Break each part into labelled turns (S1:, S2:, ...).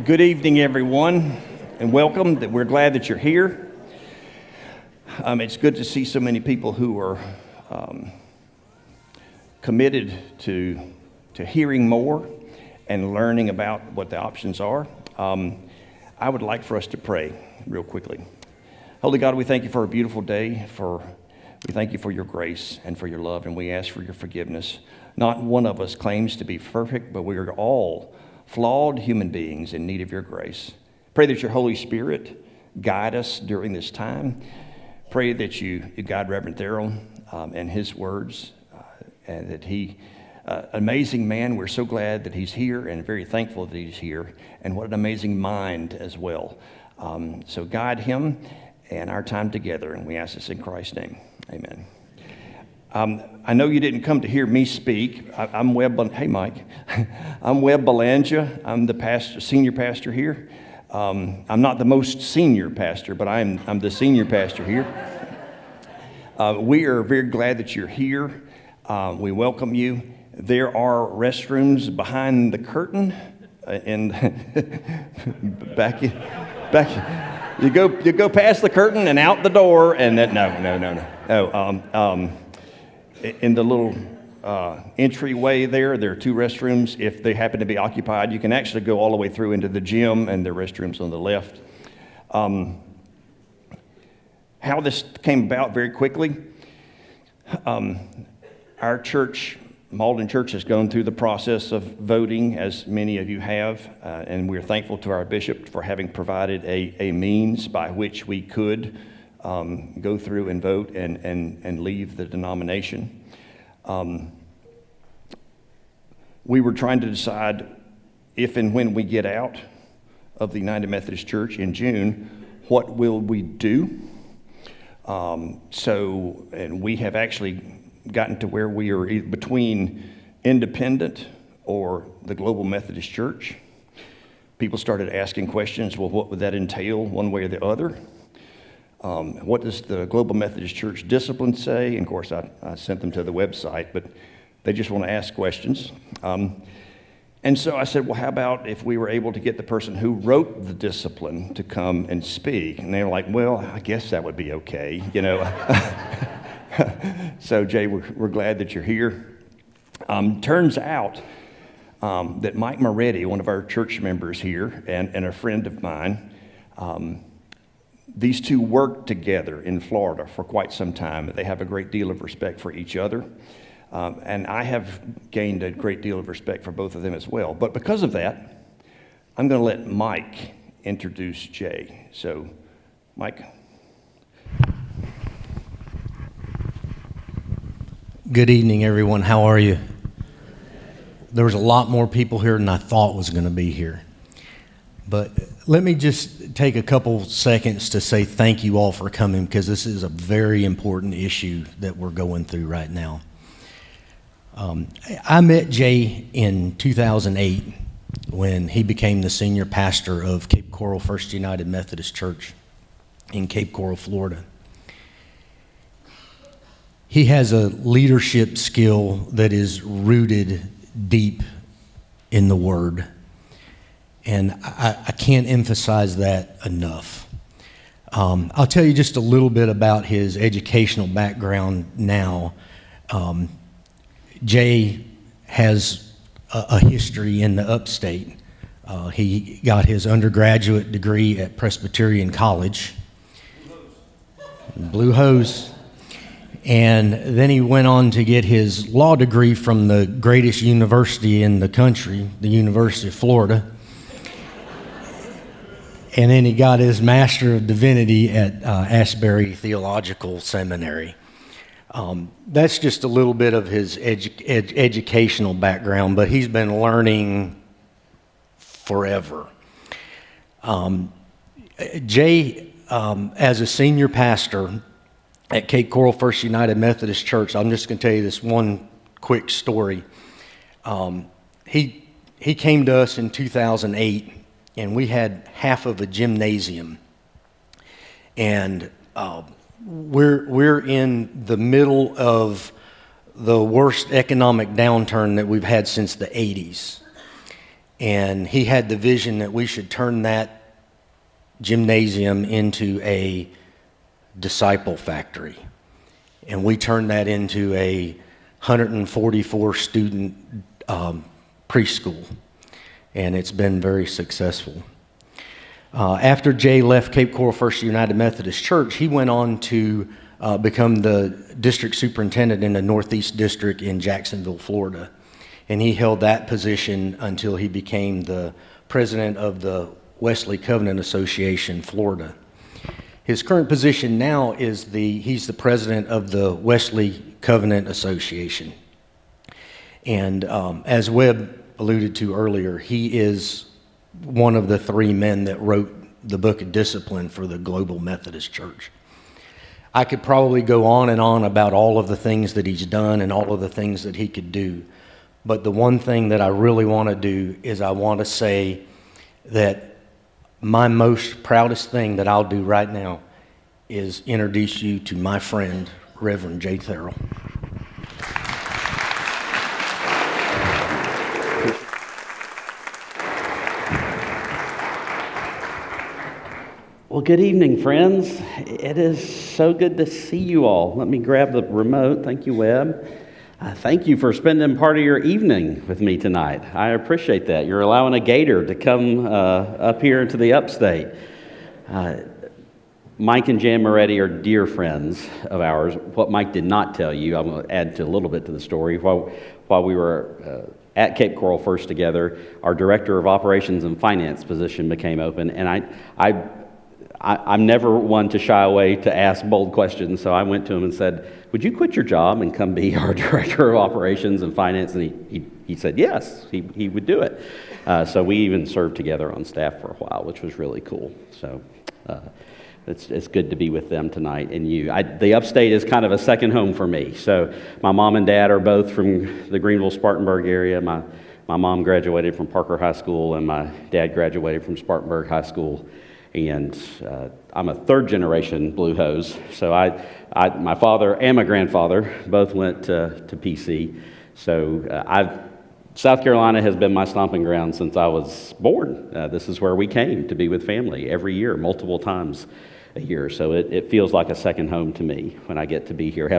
S1: Good evening, everyone, and welcome. We're glad that you're here. It's good to see so many people who are committed to hearing more and learning about what the options are. I would like for us to pray real quickly. Holy God, we thank you for a beautiful day. We thank you for your grace and for your love, and we ask for your forgiveness. Not one of us claims to be perfect, but we are all flawed human beings in need of your grace. Pray that your Holy Spirit guide us during this time. Pray that you guide Reverend Darrell and his words, and that he, amazing man, we're so glad that he's here and very thankful that he's here, and what an amazing mind as well. So guide him and our time together, and we ask this in Christ's name. Amen. I know you didn't come to hear me speak. I'm Webb. Hey, Mike. I'm Webb Belanja. I'm the senior pastor here. I'm not the most senior pastor, but I'm the senior pastor here. We are very glad that you're here. We welcome you. There are restrooms behind the curtain, and back. You go past the curtain and out the door, and then no. In the little entryway there are two restrooms. If they happen to be occupied, you can actually go all the way through into the gym, and there are restrooms on the left. How this came about very quickly, our church, Mauldin Church, has gone through the process of voting, as many of you have, and we're thankful to our bishop for having provided a means by which we could go through and vote and leave the denomination. We were trying to decide if and when we get out of the United Methodist Church in June, what will we do? And we have actually gotten to where we are between independent or the Global Methodist Church. People started asking questions, well, what would that entail one way or the other? What does the Global Methodist Church discipline say? And of course, I sent them to the website, but they just want to ask questions. And so I said, well, how about if we were able to get the person who wrote the discipline to come and speak? And they were like, well, I guess that would be okay, you know. So, Jay, we're glad that you're here. Turns out that Mike Moretti, one of our church members here, and a friend of mine, these two worked together in Florida for quite some time. They have a great deal of respect for each other. And I have gained a great deal of respect for both of them as well. But because of that, I'm going to let Mike introduce Jay. So, Mike.
S2: Good evening, everyone. How are you? There was a lot more people here than I thought was going to be here. But let me just take a couple seconds to say thank you all for coming, because this is a very important issue that we're going through right now. I met Jay in 2008 when he became the senior pastor of Cape Coral First United Methodist Church in Cape Coral, Florida. He has a leadership skill that is rooted deep in the Word. And I can't emphasize that enough. I'll tell you just a little bit about his educational background now. Jay has a history in the upstate. He got his undergraduate degree at Presbyterian College. Blue Hose. And then he went on to get his law degree from the greatest university in the country, the University of Florida. And then he got his Master of Divinity at Asbury Theological Seminary. That's just a little bit of his educational background, but he's been learning forever. Jay, as a senior pastor at Cape Coral First United Methodist Church, I'm just going to tell you this one quick story. He came to us in 2008. And we had half of a gymnasium, and we're in the middle of the worst economic downturn that we've had since the 80s. and he had the vision that we should turn that gymnasium into a disciple factory. And we turned that into a 144 student preschool, and it's been very successful. After Jay left Cape Coral First United Methodist Church, he went on to become the district superintendent in the Northeast District in Jacksonville, Florida. And he held that position until he became the president of the Wesley Covenant Association, Florida. His current position now is he's the president of the Wesley Covenant Association. And as Webb alluded to earlier, he is one of the three men that wrote the Book of Discipline for the Global Methodist Church. I could probably go on and on about all of the things that he's done and all of the things that he could do. But the one thing that I really want to do is I want to say that my most proudest thing that I'll do right now is introduce you to my friend, Reverend Jay Therrell.
S3: Well, good evening, friends. It is so good to see you all. Let me grab the remote. Thank you, Webb. Thank you for spending part of your evening with me tonight. I appreciate that. You're allowing a gator to come up here into the upstate. Mike and Jan Moretti are dear friends of ours. What Mike did not tell you, I'm going to add a little bit to the story. While we were at Cape Coral First together, our Director of Operations and Finance position became open, and I'm never one to shy away to ask bold questions, so I went to him and said, would you quit your job and come be our Director of Operations and Finance? And he said yes, he would do it. So we even served together on staff for a while, which was really cool. So it's good to be with them tonight and you. The upstate is kind of a second home for me. So my mom and dad are both from the Greenville-Spartanburg area. My mom graduated from Parker High School, and my dad graduated from Spartanburg High School. And I'm a third-generation Blue Hose, so my father and my grandfather both went to PC. So South Carolina has been my stomping ground since I was born. This is where we came to be with family every year, multiple times a year. So it feels like a second home to me when I get to be here.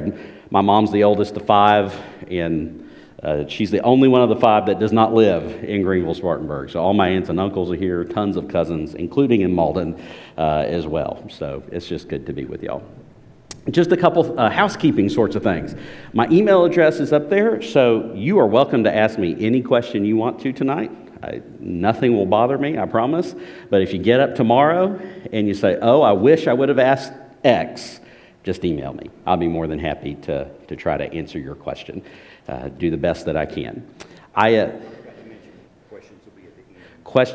S3: My mom's the oldest of five, and she's the only one of the five that does not live in Greenville-Spartanburg. So all my aunts and uncles are here, tons of cousins, including in Mauldin as well. So it's just good to be with y'all. Just a couple housekeeping sorts of things. My email address is up there, so you are welcome to ask me any question you want to tonight. Nothing will bother me, I promise. But if you get up tomorrow and you say, oh, I wish I would have asked X, just email me. I'll be more than happy to try to answer your question. Do the best that I can.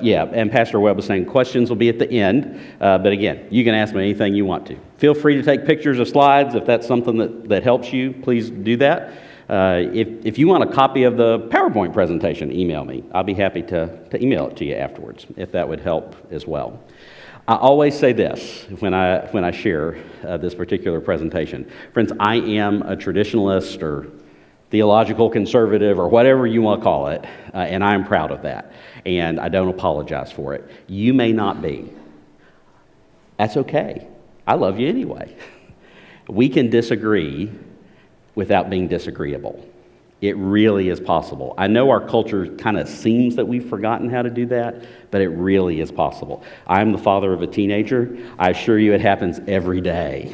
S3: Yeah, and Pastor Webb was saying questions will be at the end. But again, you can ask me anything you want to. Feel free to take pictures of slides. If that's something that helps you, please do that. If you want a copy of the PowerPoint presentation, email me. I'll be happy to email it to you afterwards, if that would help as well. I always say this when I share this particular presentation. Friends, I am a traditionalist or theological conservative or whatever you want to call it, and I'm proud of that, and I don't apologize for it. You may not be. That's okay. I love you anyway. We can disagree without being disagreeable. It really is possible. I know our culture kind of seems that we've forgotten how to do that, but it really is possible. I'm the father of a teenager. I assure you it happens every day.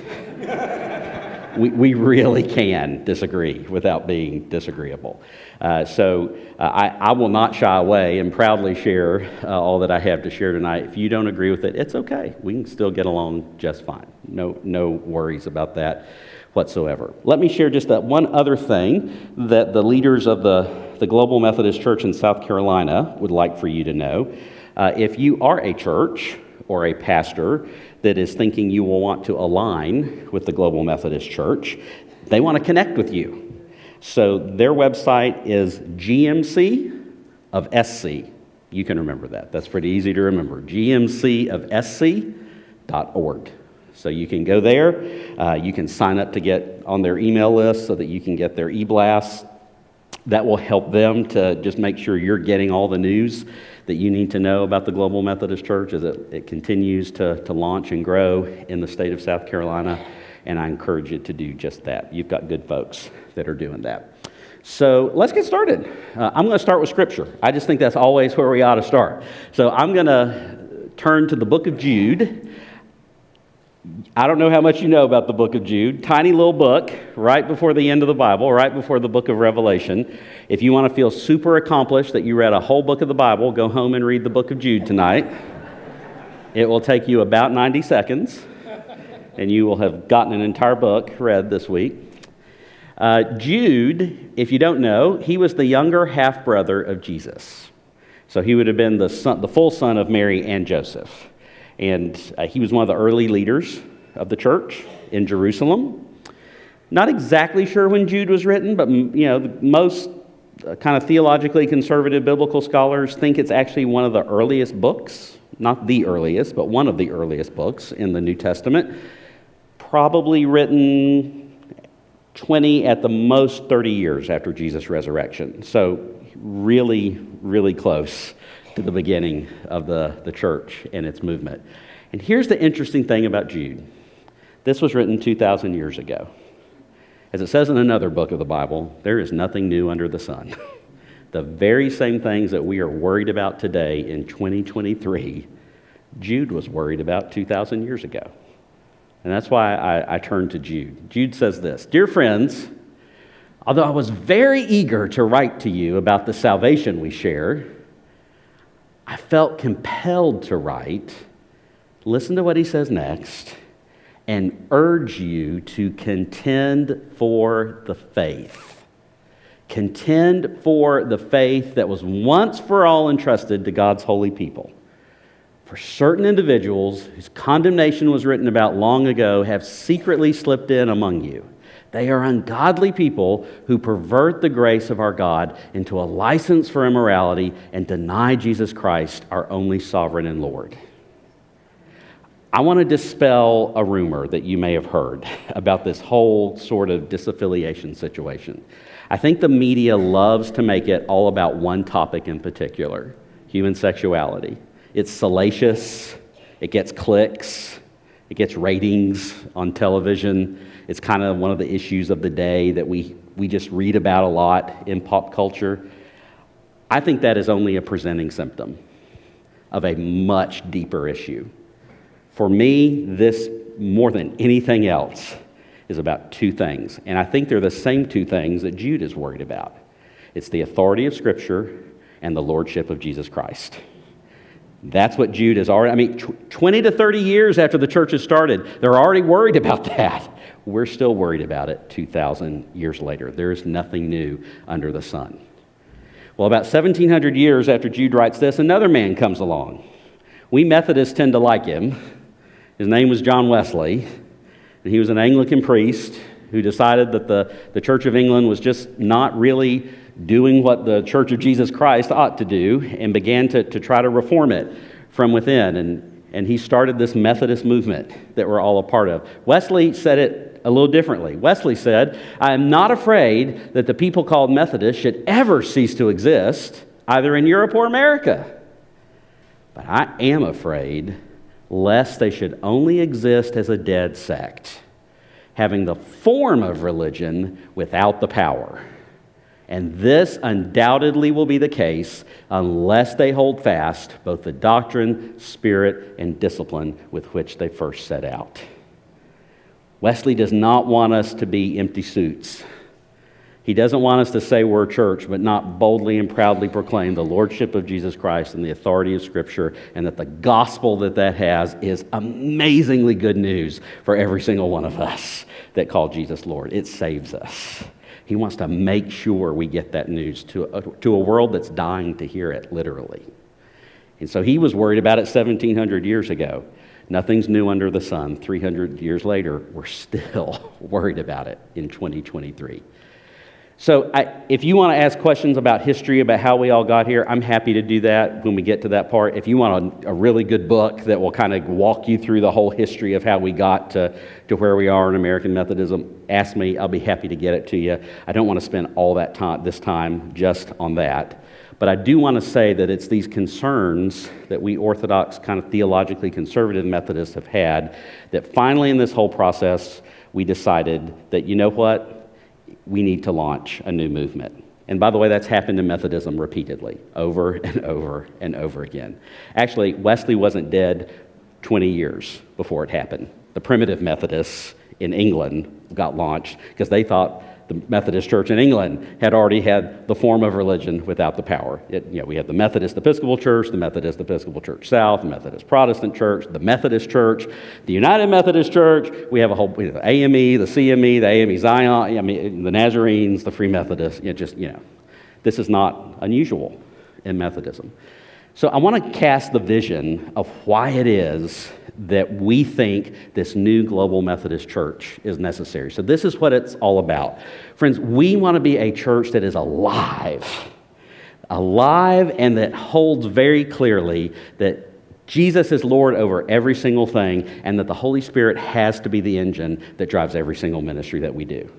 S3: We really can disagree without being disagreeable. So I will not shy away and proudly share all that I have to share tonight. If you don't agree with it, it's okay. We can still get along just fine. No worries about that whatsoever. Let me share just one other thing that the leaders of the Global Methodist Church in South Carolina would like for you to know. If you are a church or a pastor that is thinking you will want to align with the Global Methodist Church, they want to connect with you. So their website is GMC of SC. You can remember that. That's pretty easy to remember. GMCofSC.org. So you can go there. You can sign up to get on their email list so that you can get their e-blasts. That will help them to just make sure you're getting all the news that you need to know about the Global Methodist Church as it continues to launch and grow in the state of South Carolina. And I encourage you to do just that. You've got good folks that are doing that. So let's get started. I'm going to start with Scripture. I just think that's always where we ought to start. So I'm going to turn to the book of Jude. I don't know how much you know about the book of Jude. Tiny little book, right before the end of the Bible, right before the book of Revelation. If you want to feel super accomplished that you read a whole book of the Bible, go home and read the book of Jude tonight. It will take you about 90 seconds, and you will have gotten an entire book read this week. Jude, if you don't know, he was the younger half-brother of Jesus. So he would have been the full son of Mary and Joseph. And he was one of the early leaders of the church in Jerusalem. Not exactly sure when Jude was written, but most kind of theologically conservative biblical scholars think it's actually one of the earliest books, not the earliest, but one of the earliest books in the New Testament. Probably written 20, at the most 30 years after Jesus' resurrection. So really, really close to the beginning of the church and its movement. And here's the interesting thing about Jude. This was written 2,000 years ago. As it says in another book of the Bible, there is nothing new under the sun. The very same things that we are worried about today in 2023, Jude was worried about 2,000 years ago. And that's why I turned to Jude. Jude says this, "Dear friends, although I was very eager to write to you about the salvation we share, I felt compelled to write," listen to what he says next, "and urge you to contend for the faith." Contend for the faith that was once for all entrusted to God's holy people. For certain individuals whose condemnation was written about long ago have secretly slipped in among you. They are ungodly people who pervert the grace of our God into a license for immorality and deny Jesus Christ, our only sovereign and Lord. I want to dispel a rumor that you may have heard about this whole sort of disaffiliation situation. I think the media loves to make it all about one topic in particular, human sexuality. It's salacious, it gets clicks, it gets ratings on television. It's kind of one of the issues of the day that we just read about a lot in pop culture. I think that is only a presenting symptom of a much deeper issue. For me, this, more than anything else, is about two things. And I think they're the same two things that Jude is worried about. It's the authority of Scripture and the lordship of Jesus Christ. That's what Jude is already, 20 to 30 years after the church has started, they're already worried about that. We're still worried about it 2,000 years later. There is nothing new under the sun. Well, about 1,700 years after Jude writes this, another man comes along. We Methodists tend to like him. His name was John Wesley, and he was an Anglican priest who decided that the Church of England was just not really doing what the Church of Jesus Christ ought to do, and began to try to reform it from within. And he started this Methodist movement that we're all a part of. Wesley said it a little differently. Wesley said, "I am not afraid that the people called Methodists should ever cease to exist, either in Europe or America. But I am afraid lest they should only exist as a dead sect, having the form of religion without the power. And this undoubtedly will be the case unless they hold fast both the doctrine, spirit, and discipline with which they first set out." Wesley does not want us to be empty suits. He doesn't want us to say we're a church, but not boldly and proudly proclaim the lordship of Jesus Christ and the authority of Scripture, and that the gospel that has is amazingly good news for every single one of us that call Jesus Lord. It saves us. He wants to make sure we get that news to a world that's dying to hear it, literally. And so he was worried about it 1,700 years ago. Nothing's new under the sun. 300 years later, we're still worried about it in 2023. So if you want to ask questions about history, about how we all got here, I'm happy to do that when we get to that part. If you want a really good book that will kind of walk you through the whole history of how we got to where we are in American Methodism, ask me, I'll be happy to get it to you. I don't want to spend all that time, this time, just on that. But I do want to say that it's these concerns that we Orthodox, kind of theologically conservative Methodists have had, that finally in this whole process, we decided that, you know what, we need to launch a new movement. And by the way, that's happened in Methodism repeatedly, over and over and over again. Actually, Wesley wasn't dead 20 years before it happened. The primitive Methodists in England got launched because they thought the Methodist Church in England had already had the form of religion without the power. We have the Methodist Episcopal Church, the Methodist Episcopal Church South, the Methodist Protestant Church, the Methodist Church, the United Methodist Church. We have a whole AME, the CME, the AME Zion, the Nazarenes, the Free Methodists. This is not unusual in Methodism. So I want to cast the vision of why it is that we think this new global Methodist church is necessary. So this is what it's all about. Friends, we want to be a church that is alive, and that holds very clearly that Jesus is Lord over every single thing, and that the Holy Spirit has to be the engine that drives every single ministry that we do.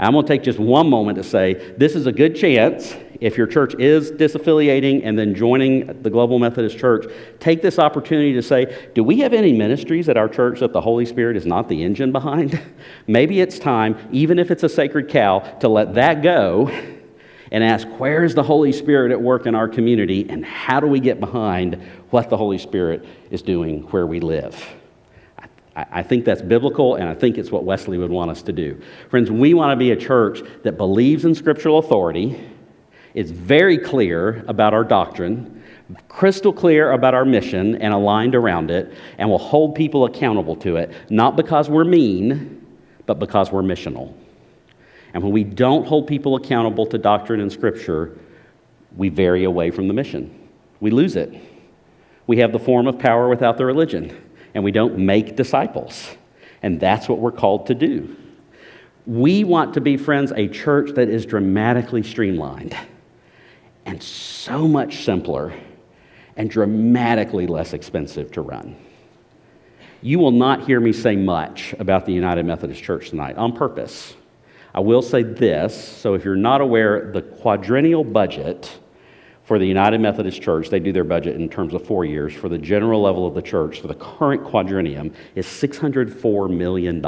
S3: I'm going to take just one moment to say this is a good chance, if your church is disaffiliating and then joining the Global Methodist Church, take this opportunity to say, do we have any ministries at our church that the Holy Spirit is not the engine behind? Maybe it's time, even if it's a sacred cow, to let that go and ask, where is the Holy Spirit at work in our community, and how do we get behind what the Holy Spirit is doing where we live? I think that's biblical, and I think it's what Wesley would want us to do. Friends, we want to be a church that believes in scriptural authority, is very clear about our doctrine, crystal clear about our mission and aligned around it, and will hold people accountable to it, not because we're mean, but because we're missional. And when we don't hold people accountable to doctrine and scripture, we vary away from the mission. We lose it. We have the form of power without the religion, and we don't make disciples. And that's what we're called to do. We want to be, friends, a church that is dramatically streamlined and so much simpler and dramatically less expensive to run. You will not hear me say much about the United Methodist Church tonight on purpose. I will say this, so if you're not aware, the quadrennial budget for the United Methodist Church, they do their budget in terms of 4 years. For the general level of the church, for the current quadrennium, is $604 million.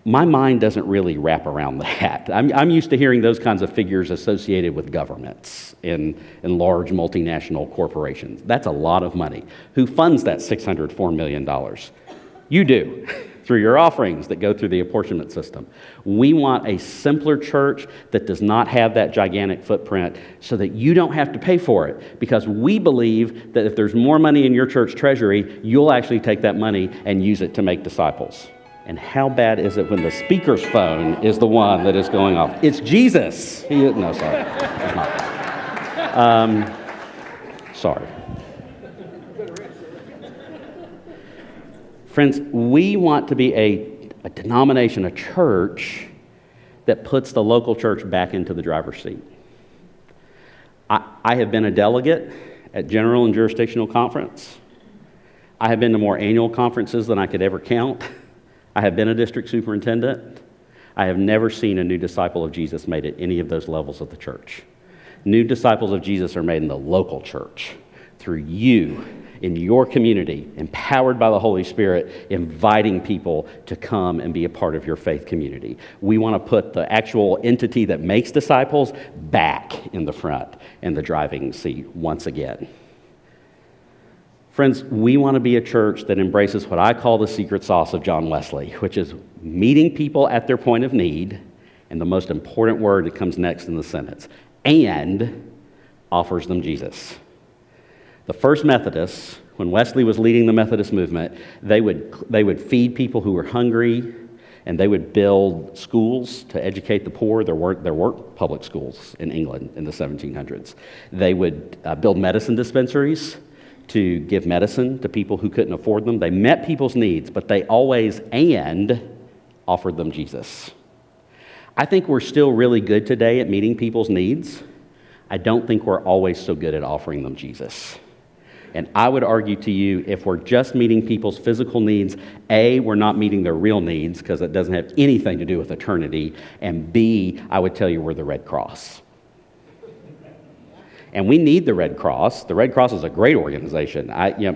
S3: My mind doesn't really wrap around that. I'm used to hearing those kinds of figures associated with governments in large multinational corporations. That's a lot of money. Who funds that $604 million? You do, through your offerings that go through the apportionment system. We want a simpler church that does not have that gigantic footprint so that you don't have to pay for it, because we believe that if there's more money in your church treasury, you'll actually take that money and use it to make disciples. And how bad is it when the speaker's phone is the one that is going off? It's Jesus. No, sorry. It's not. Sorry. Friends, we want to be a denomination, a church that puts the local church back into the driver's seat. I have been a delegate at General and Jurisdictional Conference. I have been to more annual conferences than I could ever count. I have been a district superintendent. I have never seen a new disciple of Jesus made at any of those levels of the church. New disciples of Jesus are made in the local church through you, in your community, empowered by the Holy Spirit, inviting people to come and be a part of your faith community. We want to put the actual entity that makes disciples back in the front, in the driving seat once again. Friends, we want to be a church that embraces what I call the secret sauce of John Wesley, which is meeting people at their point of need, and the most important word that comes next in the sentence, and offers them Jesus. The first Methodists, when Wesley was leading the Methodist movement, they would feed people who were hungry, and they would build schools to educate the poor. There weren't public schools in England in the 1700s. They would build medicine dispensaries to give medicine to people who couldn't afford them. They met people's needs, but they always offered them Jesus. I think we're still really good today at meeting people's needs. I don't think we're always so good at offering them Jesus. And I would argue to you, if we're just meeting people's physical needs, A, we're not meeting their real needs because it doesn't have anything to do with eternity. And B, I would tell you we're the Red Cross. And we need the Red Cross. The Red Cross is a great organization.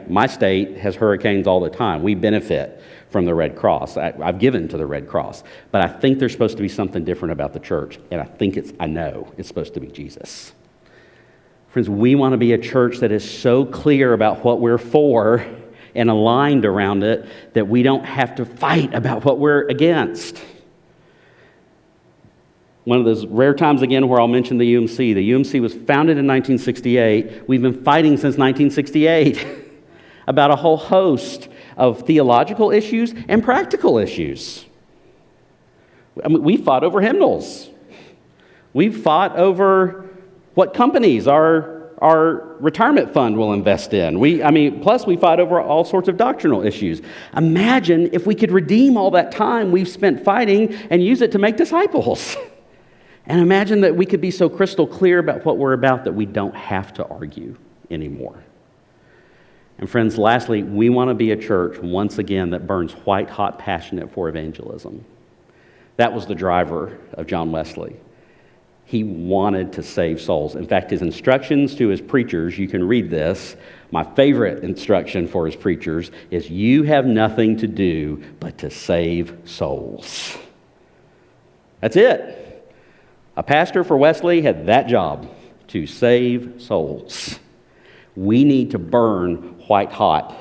S3: My state has hurricanes all the time. We benefit from the Red Cross. I've given to the Red Cross. But I think there's supposed to be something different about the church. And I know it's supposed to be Jesus. Friends, we want to be a church that is so clear about what we're for and aligned around it that we don't have to fight about what we're against. One of those rare times again where I'll mention the UMC. The UMC was founded in 1968. We've been fighting since 1968 about a whole host of theological issues and practical issues. I mean, we fought over hymnals. We've fought over what companies our retirement fund will invest in. Plus we fought over all sorts of doctrinal issues. Imagine if we could redeem all that time we've spent fighting and use it to make disciples. And imagine that we could be so crystal clear about what we're about that we don't have to argue anymore. And friends, lastly, we want to be a church, once again, that burns white hot passionate for evangelism. That was the driver of John Wesley. He wanted to save souls. In fact, his instructions to his preachers, you can read this. My favorite instruction for his preachers is, you have nothing to do but to save souls. That's it. A pastor for Wesley had that job, to save souls. We need to burn white hot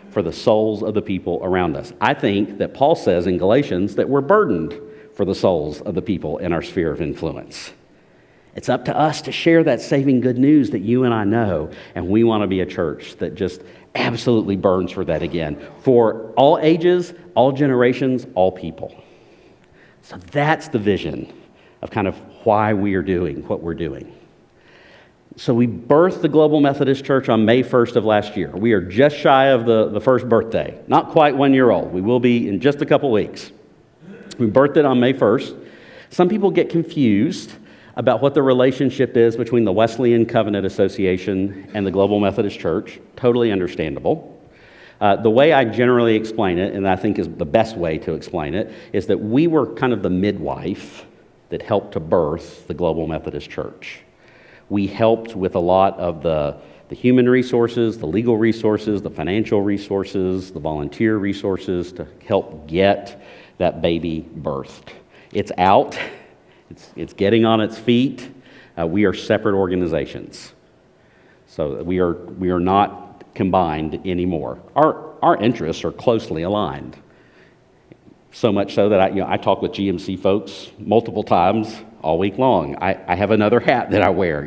S3: for the souls of the people around us. I think that Paul says in Galatians that we're burdened for the souls of the people in our sphere of influence. It's up to us to share that saving good news that you and I know, and we want to be a church that just absolutely burns for that again, for all ages, all generations, all people. So that's the vision of kind of why we are doing what we're doing. So we birthed the Global Methodist Church on May 1st of last year. We are just shy of the first birthday, not quite 1 year old. We will be in just a couple weeks. We birthed it on May 1st. Some people get confused about what the relationship is between the Wesleyan Covenant Association and the Global Methodist Church. Totally understandable. The way I generally explain it, and I think is the best way to explain it, is that we were kind of the midwife that helped to birth the Global Methodist Church. We helped with a lot of the human resources, the legal resources, the financial resources, the volunteer resources to help get that baby birthed. It's out. It's getting on its feet. We are separate organizations. So we are not combined anymore. Our interests are closely aligned. So much so that I talk with GMC folks multiple times all week long. I have another hat that I wear.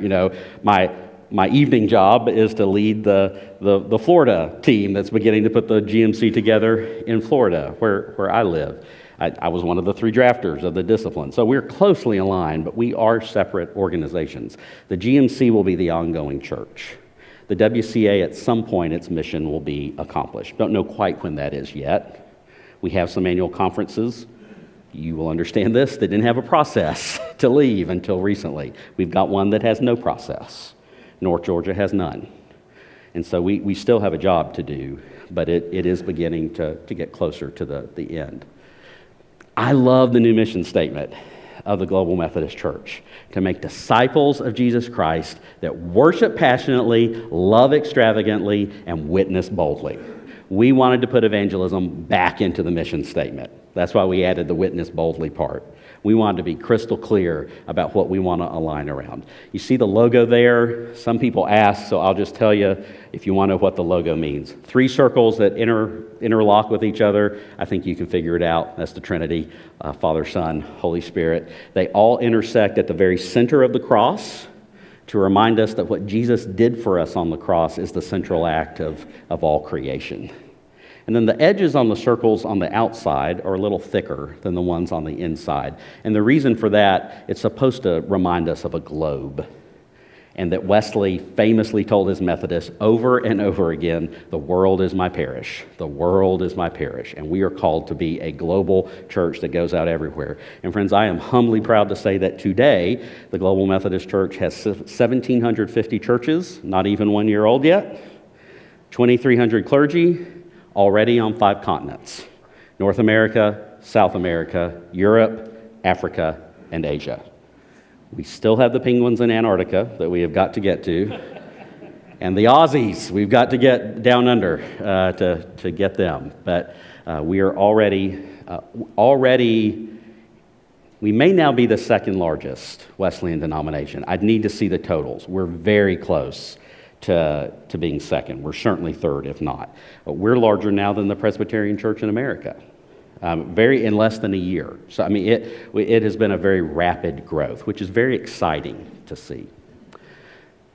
S3: My evening job is to lead the Florida team that's beginning to put the GMC together in Florida, where I live. I was one of the 3 drafters of the discipline. So we're closely aligned, but we are separate organizations. The GMC will be the ongoing church. The WCA, at some point, its mission will be accomplished. Don't know quite when that is yet. We have some annual conferences. You will understand this. They didn't have a process to leave until recently. We've got one that has no process. North Georgia has none. And so we still have a job to do, but it is beginning to get closer to the end. I love the new mission statement of the Global Methodist Church, to make disciples of Jesus Christ that worship passionately, love extravagantly, and witness boldly. We wanted to put evangelism back into the mission statement. That's why we added the witness boldly part. We wanted to be crystal clear about what we want to align around. You see the logo there? Some people ask, so I'll just tell you if you want to know what the logo means. 3 circles that interlock with each other. I think you can figure it out. That's the Trinity, Father, Son, Holy Spirit. They all intersect at the very center of the cross to remind us that what Jesus did for us on the cross is the central act of all creation. And then the edges on the circles on the outside are a little thicker than the ones on the inside. And the reason for that, it's supposed to remind us of a globe. And that Wesley famously told his Methodists over and over again, the world is my parish. The world is my parish. And we are called to be a global church that goes out everywhere. And friends, I am humbly proud to say that today, the Global Methodist Church has 1,750 churches, not even 1 year old yet. 2,300 clergy, already on 5 continents: North America, South America, Europe, Africa, and Asia. We still have the penguins in Antarctica that we have got to get to. And the Aussies, we've got to get down under to get them. But we are already, we may now be the second largest Wesleyan denomination. I'd need to see the totals. We're very close to being second. We're certainly third, if not. But we're larger now than the Presbyterian Church in America, in less than a year. So, I mean, it has been a very rapid growth, which is very exciting to see.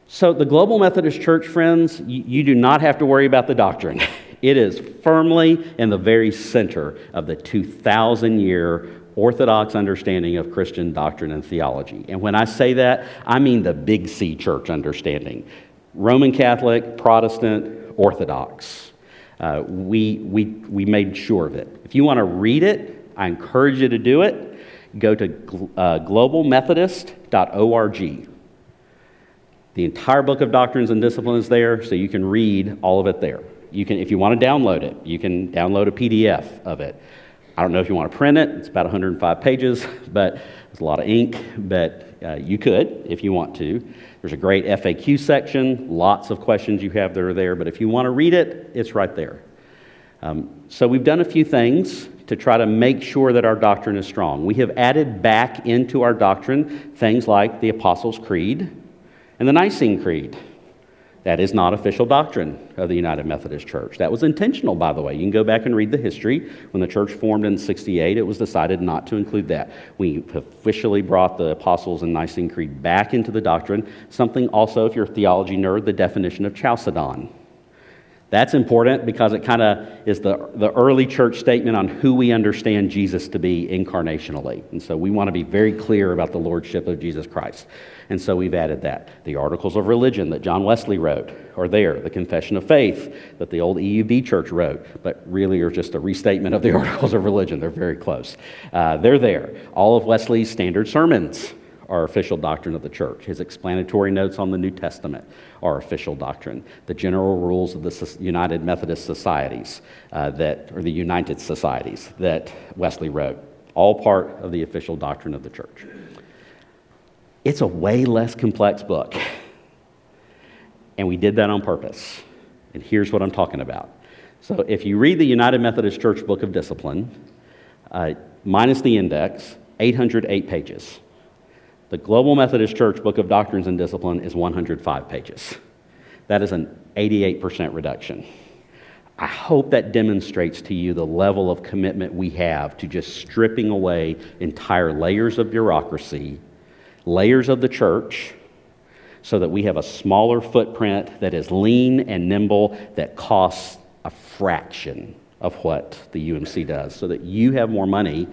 S3: So the Global Methodist Church, friends, you do not have to worry about the doctrine. It is firmly in the very center of the 2,000-year Orthodox understanding of Christian doctrine and theology. And when I say that, I mean the big C church understanding. Roman Catholic, Protestant, Orthodox. We made sure of it. If you want to read it, I encourage you to do it. Go to globalmethodist.org. The entire book of Doctrines and Discipline is there, so you can read all of it there. You can, if you want to download it, you can download a PDF of it. I don't know if you want to print it. It's about 105 pages, but it's a lot of ink, but you could if you want to. There's a great FAQ section, lots of questions you have that are there, but if you want to read it, it's right there. So we've done a few things to try to make sure that our doctrine is strong. We have added back into our doctrine things like the Apostles' Creed and the Nicene Creed. That is not official doctrine of the United Methodist Church. That was intentional, by the way. You can go back and read the history. When the church formed in 68, it was decided not to include that. We officially brought the Apostles' and Nicene Creed back into the doctrine. Something also, if you're a theology nerd, the definition of Chalcedon. That's important because it kind of is the early church statement on who we understand Jesus to be incarnationally. And so we want to be very clear about the lordship of Jesus Christ. And so we've added that. The Articles of Religion that John Wesley wrote are there. The Confession of Faith that the old EUB church wrote, but really are just a restatement of the Articles of Religion. They're very close. They're there. All of Wesley's standard sermons are official doctrine of the church. His explanatory notes on the New Testament are official doctrine. The general rules of the United Methodist Societies, the United Societies that Wesley wrote, all part of the official doctrine of the church. It's a way less complex book, and we did that on purpose. And here's what I'm talking about. So if you read the United Methodist Church Book of Discipline, minus the index, 808 pages. The Global Methodist Church Book of Doctrines and Discipline is 105 pages. That is an 88% reduction. I hope that demonstrates to you the level of commitment we have to just stripping away entire layers of bureaucracy, layers of the church, so that we have a smaller footprint that is lean and nimble, that costs a fraction of what the UMC does, so that you have more money,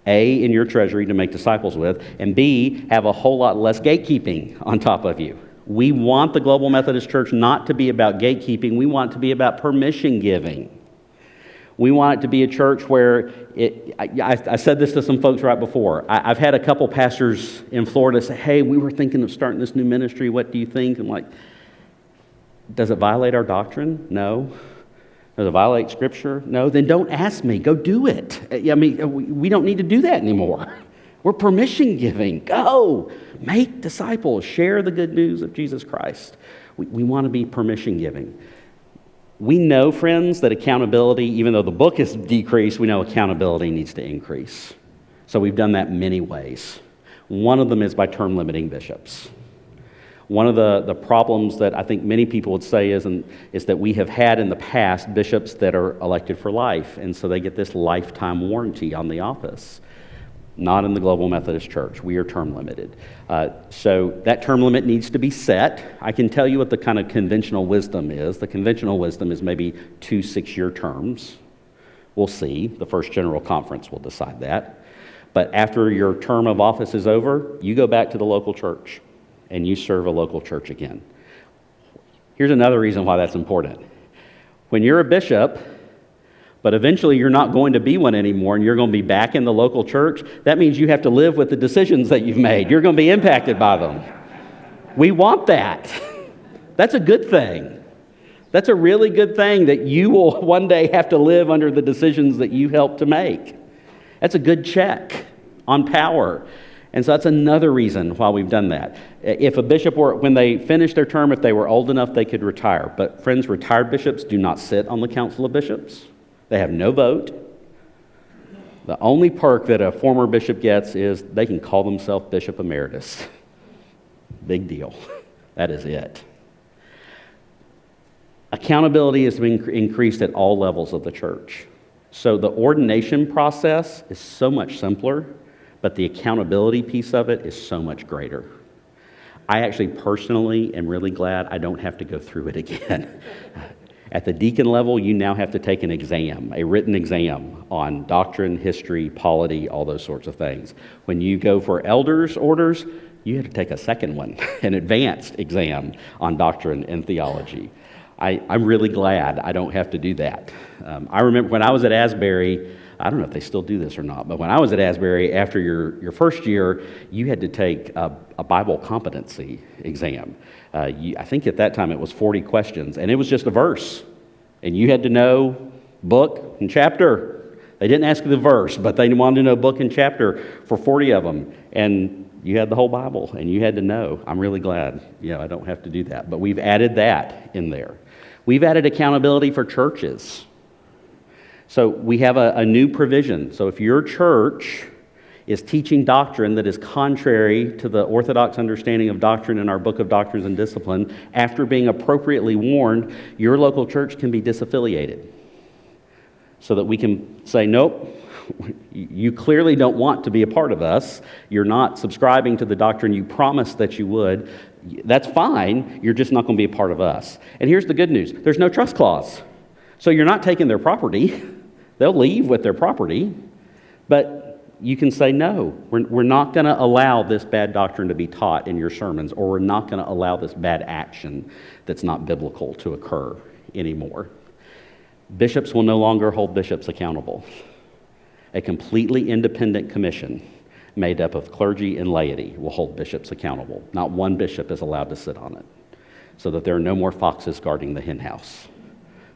S3: A, in your treasury to make disciples with, and B, have a whole lot less gatekeeping on top of you. We want the Global Methodist Church not to be about gatekeeping. We want it to be about permission giving. We want it to be a church where, I said this to some folks right before. I've had a couple pastors in Florida say, hey, we were thinking of starting this new ministry. What do you think? I'm like, does it violate our doctrine? No. Does it violate Scripture? No. Then don't ask me. Go do it. I mean, we don't need to do that anymore. We're permission giving. Go. Make disciples. Share the good news of Jesus Christ. We want to be permission giving. We know, friends, that accountability, even though the book has decreased, we know accountability needs to increase. So we've done that many ways. One of them is by term limiting bishops. One of the problems that I think many people would say is that we have had in the past bishops that are elected for life, and so they get this lifetime warranty on the office. Not in the Global Methodist Church. We are term limited. So that term limit needs to be set. I can tell you what the kind of conventional wisdom is. The conventional wisdom is maybe 2 6-year terms. We'll see. The First General Conference will decide that. But after your term of office is over, you go back to the local church and you serve a local church again. Here's another reason why that's important. When you're a bishop, but eventually you're not going to be one anymore and you're going to be back in the local church, that means you have to live with the decisions that you've made. You're going to be impacted by them. We want that. That's a good thing. That's a really good thing, that you will one day have to live under the decisions that you helped to make. That's a good check on power. And so that's another reason why we've done that. If a bishop were, when they finished their term, if they were old enough, they could retire. But friends, retired bishops do not sit on the Council of Bishops. They have no vote. The only perk that a former bishop gets is they can call themselves Bishop Emeritus. Big deal. That is it. Accountability is being increased at all levels of the church. So the ordination process is so much simpler, but the accountability piece of it is so much greater. I actually personally am really glad I don't have to go through it again. At the deacon level, you now have to take an exam, a written exam on doctrine, history, polity, all those sorts of things. When you go for elders' orders, you have to take a second one, an advanced exam on doctrine and theology. I'm really glad I don't have to do that. I remember when I was at Asbury, I don't know if they still do this or not, but when I was at Asbury, after your first year, you had to take a Bible competency exam. I think at that time it was 40 questions, and it was just a verse. And you had to know book and chapter. They didn't ask you the verse, but they wanted to know book and chapter for 40 of them. And you had the whole Bible, and you had to know. I'm really glad, I don't have to do that. But we've added that in there. We've added accountability for churches. So we have a new provision. So if your church is teaching doctrine that is contrary to the orthodox understanding of doctrine in our Book of Doctrines and Discipline, after being appropriately warned, your local church can be disaffiliated. So that we can say, nope, you clearly don't want to be a part of us. You're not subscribing to the doctrine you promised that you would. That's fine. You're just not going to be a part of us. And here's the good news. There's no trust clause. So you're not taking their property. They'll leave with their property. But you can say, no, we're not going to allow this bad doctrine to be taught in your sermons, or we're not going to allow this bad action that's not biblical to occur anymore. Bishops will no longer hold bishops accountable. A completely independent commission made up of clergy and laity will hold bishops accountable. Not one bishop is allowed to sit on it, so that there are no more foxes guarding the hen house.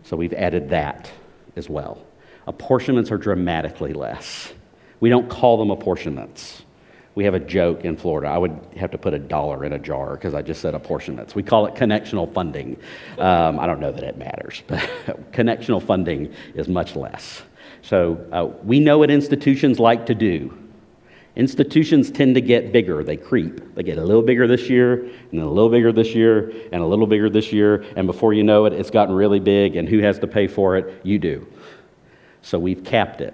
S3: So we've added that as well. Apportionments are dramatically less. We don't call them apportionments. We have a joke in Florida. I would have to put $1 in a jar because I just said apportionments. We call it connectional funding. I don't know that it matters, but connectional funding is much less. So we know what institutions like to do. Institutions tend to get bigger. They creep. They get a little bigger this year, and then a little bigger this year, and a little bigger this year, and before you know it, it's gotten really big, and who has to pay for it? You do. So we've capped it.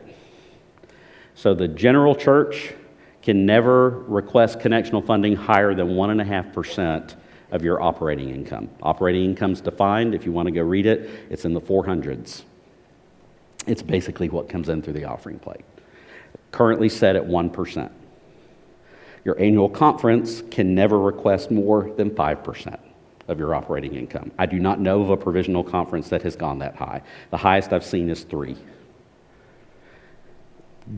S3: So the general church can never request connectional funding higher than 1.5% of your operating income. Operating income's defined. If you want to go read it, it's in the 400s. It's basically what comes in through the offering plate. Currently set at 1%. Your annual conference can never request more than 5% of your operating income. I do not know of a provisional conference that has gone that high. The highest I've seen is 3%.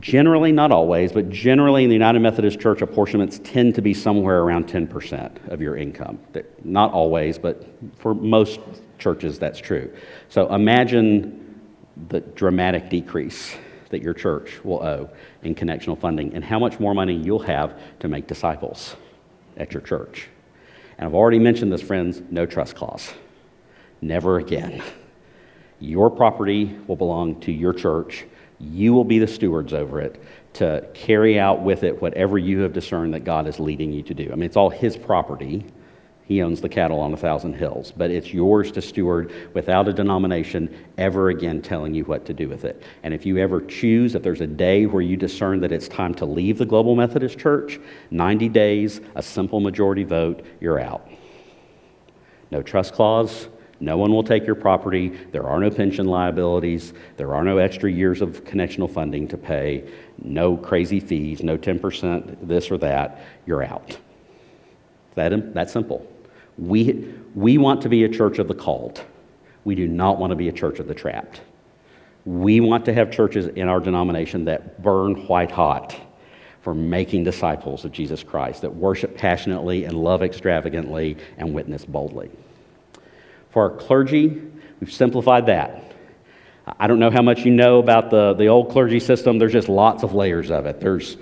S3: Generally, not always, but generally in the United Methodist Church, apportionments tend to be somewhere around 10% of your income. Not always, but for most churches, that's true. So imagine the dramatic decrease that your church will owe in connectional funding, and how much more money you'll have to make disciples at your church. And I've already mentioned this, friends, no trust clause. Never again. Your property will belong to your church. You will be the stewards over it to carry out with it whatever you have discerned that God is leading you to do. I mean, it's all His property. He owns the cattle on 1,000 hills, but it's yours to steward without a denomination ever again telling you what to do with it. And if you ever choose, if there's a day where you discern that it's time to leave the Global Methodist Church, 90 days, a simple majority vote, you're out. No trust clause. No one will take your property. There are no pension liabilities. There are no extra years of connectional funding to pay. No crazy fees, no 10% this or that. You're out. That's simple. We want to be a church of the called. We do not want to be a church of the trapped. We want to have churches in our denomination that burn white hot for making disciples of Jesus Christ, that worship passionately and love extravagantly and witness boldly. For our clergy, We've simplified that. I don't know how much you know about the old clergy system. There's just lots of layers of it. There's,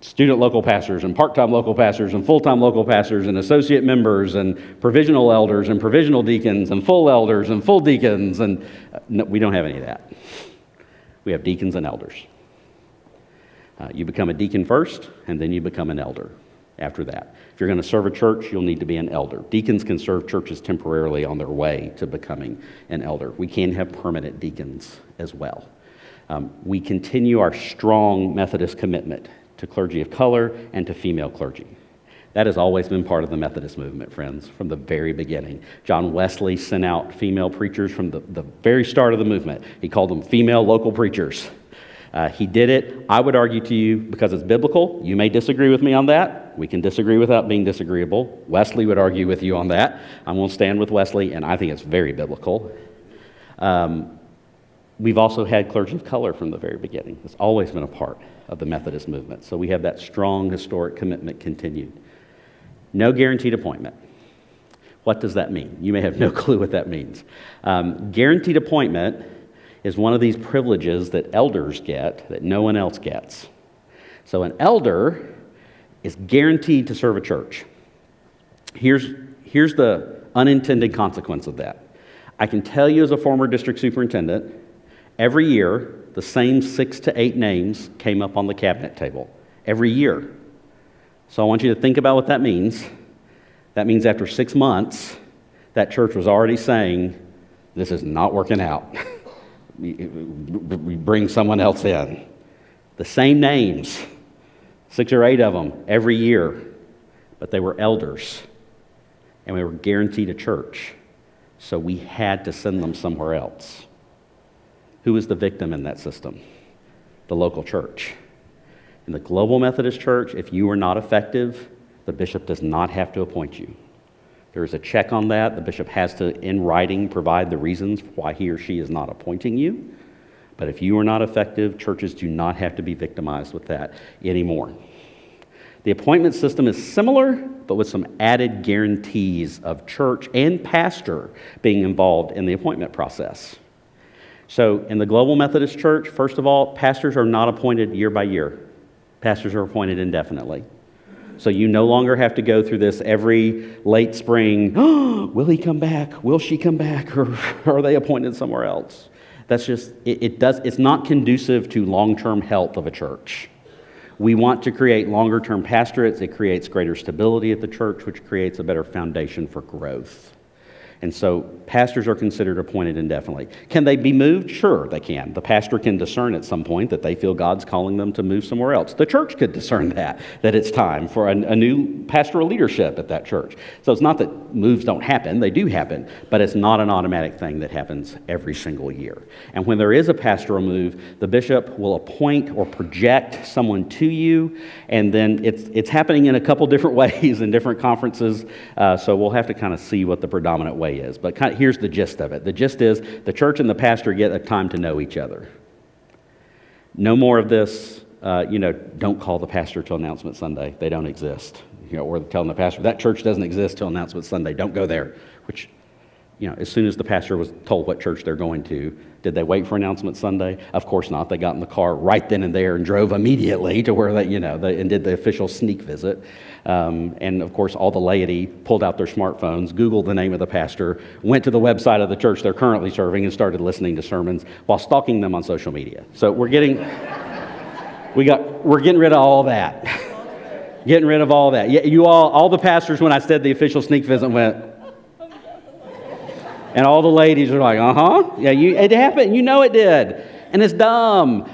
S3: student local pastors and part-time local pastors and full-time local pastors and associate members and provisional elders and provisional deacons and full elders and full deacons. And no, we don't have any of that. We have deacons and elders. You become a deacon first, and then you become an elder after that. If you're going to serve a church, you'll need to be an elder. Deacons can serve churches temporarily on their way to becoming an elder. We can have permanent deacons as well. We continue our strong Methodist commitment to clergy of color and to female clergy. That has always been part of the Methodist movement, friends, from the very beginning. John Wesley sent out female preachers from the very start of the movement. He called them female local preachers. He did it, I would argue to you, because it's biblical. You may disagree with me on that. We can disagree without being disagreeable. Wesley would argue with you on that. I'm going to stand with Wesley, and I think it's very biblical. We've also had clergy of color from the very beginning. It's always been a part of the Methodist movement. So we have that strong historic commitment continued. No guaranteed appointment. What does that mean? You may have no clue what that means. Guaranteed appointment is one of these privileges that elders get that no one else gets. So an elder is guaranteed to serve a church. Here's the unintended consequence of that. I can tell you as a former district superintendent, every year the same 6 to 8 names came up on the cabinet table. Every year. So I want you to think about what that means. That means after 6 months, that church was already saying, this is not working out. We bring someone else in. The same names, 6 or 8 of them every year, but they were elders, and we were guaranteed a church, so we had to send them somewhere else. Who was the victim in that system? The local church. In the Global Methodist Church, if you are not effective, the bishop does not have to appoint you. There is a check on that. The bishop has to, in writing, provide the reasons why he or she is not appointing you. But if you are not effective, churches do not have to be victimized with that anymore. The appointment system is similar, but with some added guarantees of church and pastor being involved in the appointment process. So in the Global Methodist Church, first of all, pastors are not appointed year by year. Pastors are appointed indefinitely. So you no longer have to go through this every late spring, will he come back? Will she come back? Or are they appointed somewhere else? That's just, it's not conducive to long-term health of a church. We want to create longer-term pastorates. It creates greater stability at the church, which creates a better foundation for growth. And so pastors are considered appointed indefinitely. Can they be moved? Sure, they can. The pastor can discern at some point that they feel God's calling them to move somewhere else. The church could discern that it's time for a new pastoral leadership at that church. So it's not that moves don't happen. They do happen, but it's not an automatic thing that happens every single year. And when there is a pastoral move, the bishop will appoint or project someone to you, and then it's happening in a couple different ways in different conferences, so we'll have to kind of see what the predominant way is. But here's the gist of it. The gist is the church and the pastor get a time to know each other. No more of this, don't call the pastor till Announcement Sunday. They don't exist. Or telling the pastor, that church doesn't exist till Announcement Sunday. Don't go there. Which, as soon as the pastor was told what church they're going to, did they wait for Announcement Sunday? Of course not. They got in the car right then and there and drove immediately to where they and did the official sneak visit. And of course, all the laity pulled out their smartphones, Googled the name of the pastor, went to the website of the church they're currently serving, and started listening to sermons while stalking them on social media. So we're getting rid of all that. Getting rid of all that. You all the pastors, when I said the official sneak visit, went. And all the ladies are like, yeah, it happened. It did. And it's dumb.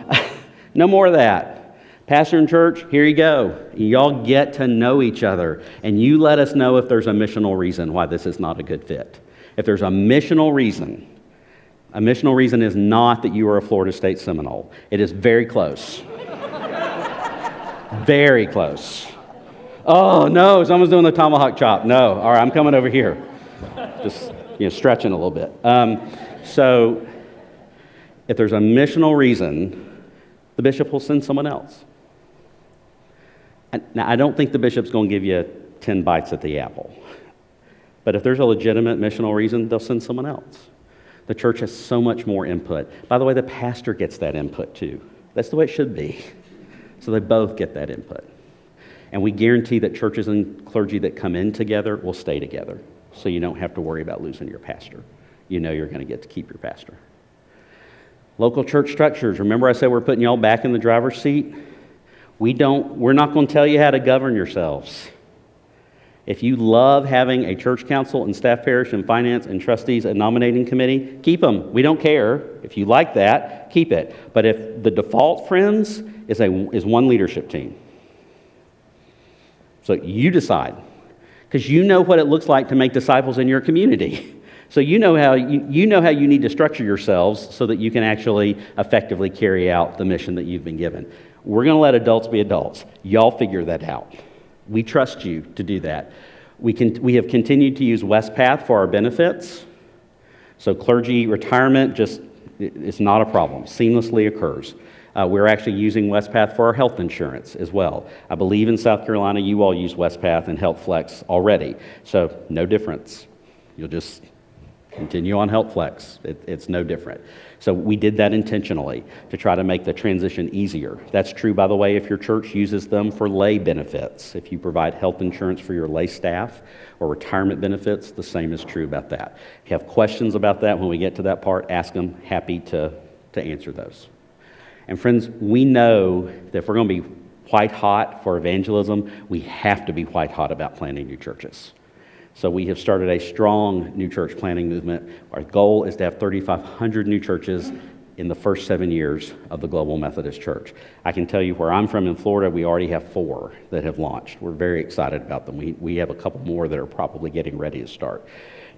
S3: No more of that. Pastor and church, here you go. Y'all get to know each other. And you let us know if there's a missional reason why this is not a good fit. If there's a missional reason is not that you are a Florida State Seminole. It is very close. Very close. Oh, no, someone's doing the tomahawk chop. No. All right, I'm coming over here. Just... stretching a little bit. So if there's a missional reason, the bishop will send someone else. Now, I don't think the bishop's going to give you 10 bites at the apple. But if there's a legitimate missional reason, they'll send someone else. The church has so much more input. By the way, the pastor gets that input too. That's the way it should be. So they both get that input. And we guarantee that churches and clergy that come in together will stay together. So you don't have to worry about losing your pastor. You know you're going to get to keep your pastor. Local church structures. Remember I said we're putting y'all back in the driver's seat? We're not going to tell you how to govern yourselves. If you love having a church council and staff parish and finance and trustees and nominating committee, keep them. We don't care. If you like that, keep it. But if the default, friends, is one leadership team. So you decide. Because you know what it looks like to make disciples in your community. So you know how you need to structure yourselves so that you can actually effectively carry out the mission that you've been given. We're going to let adults be adults. Y'all figure that out. We trust you to do that. We have continued to use WestPath for our benefits. So clergy retirement it's not a problem. Seamlessly occurs. We're actually using WestPath for our health insurance as well. I believe in South Carolina you all use WestPath and HealthFlex already. So no difference. You'll just continue on HealthFlex. It's no different. So we did that intentionally to try to make the transition easier. That's true, by the way, if your church uses them for lay benefits. If you provide health insurance for your lay staff or retirement benefits, the same is true about that. If you have questions about that when we get to that part, ask them. Happy to answer those. And friends, we know that if we're going to be white hot for evangelism, we have to be white hot about planting new churches. So we have started a strong new church planting movement. Our goal is to have 3,500 new churches in the first 7 years of the Global Methodist Church. I can tell you where I'm from in Florida, we already have 4 that have launched. We're very excited about them. We have a couple more that are probably getting ready to start.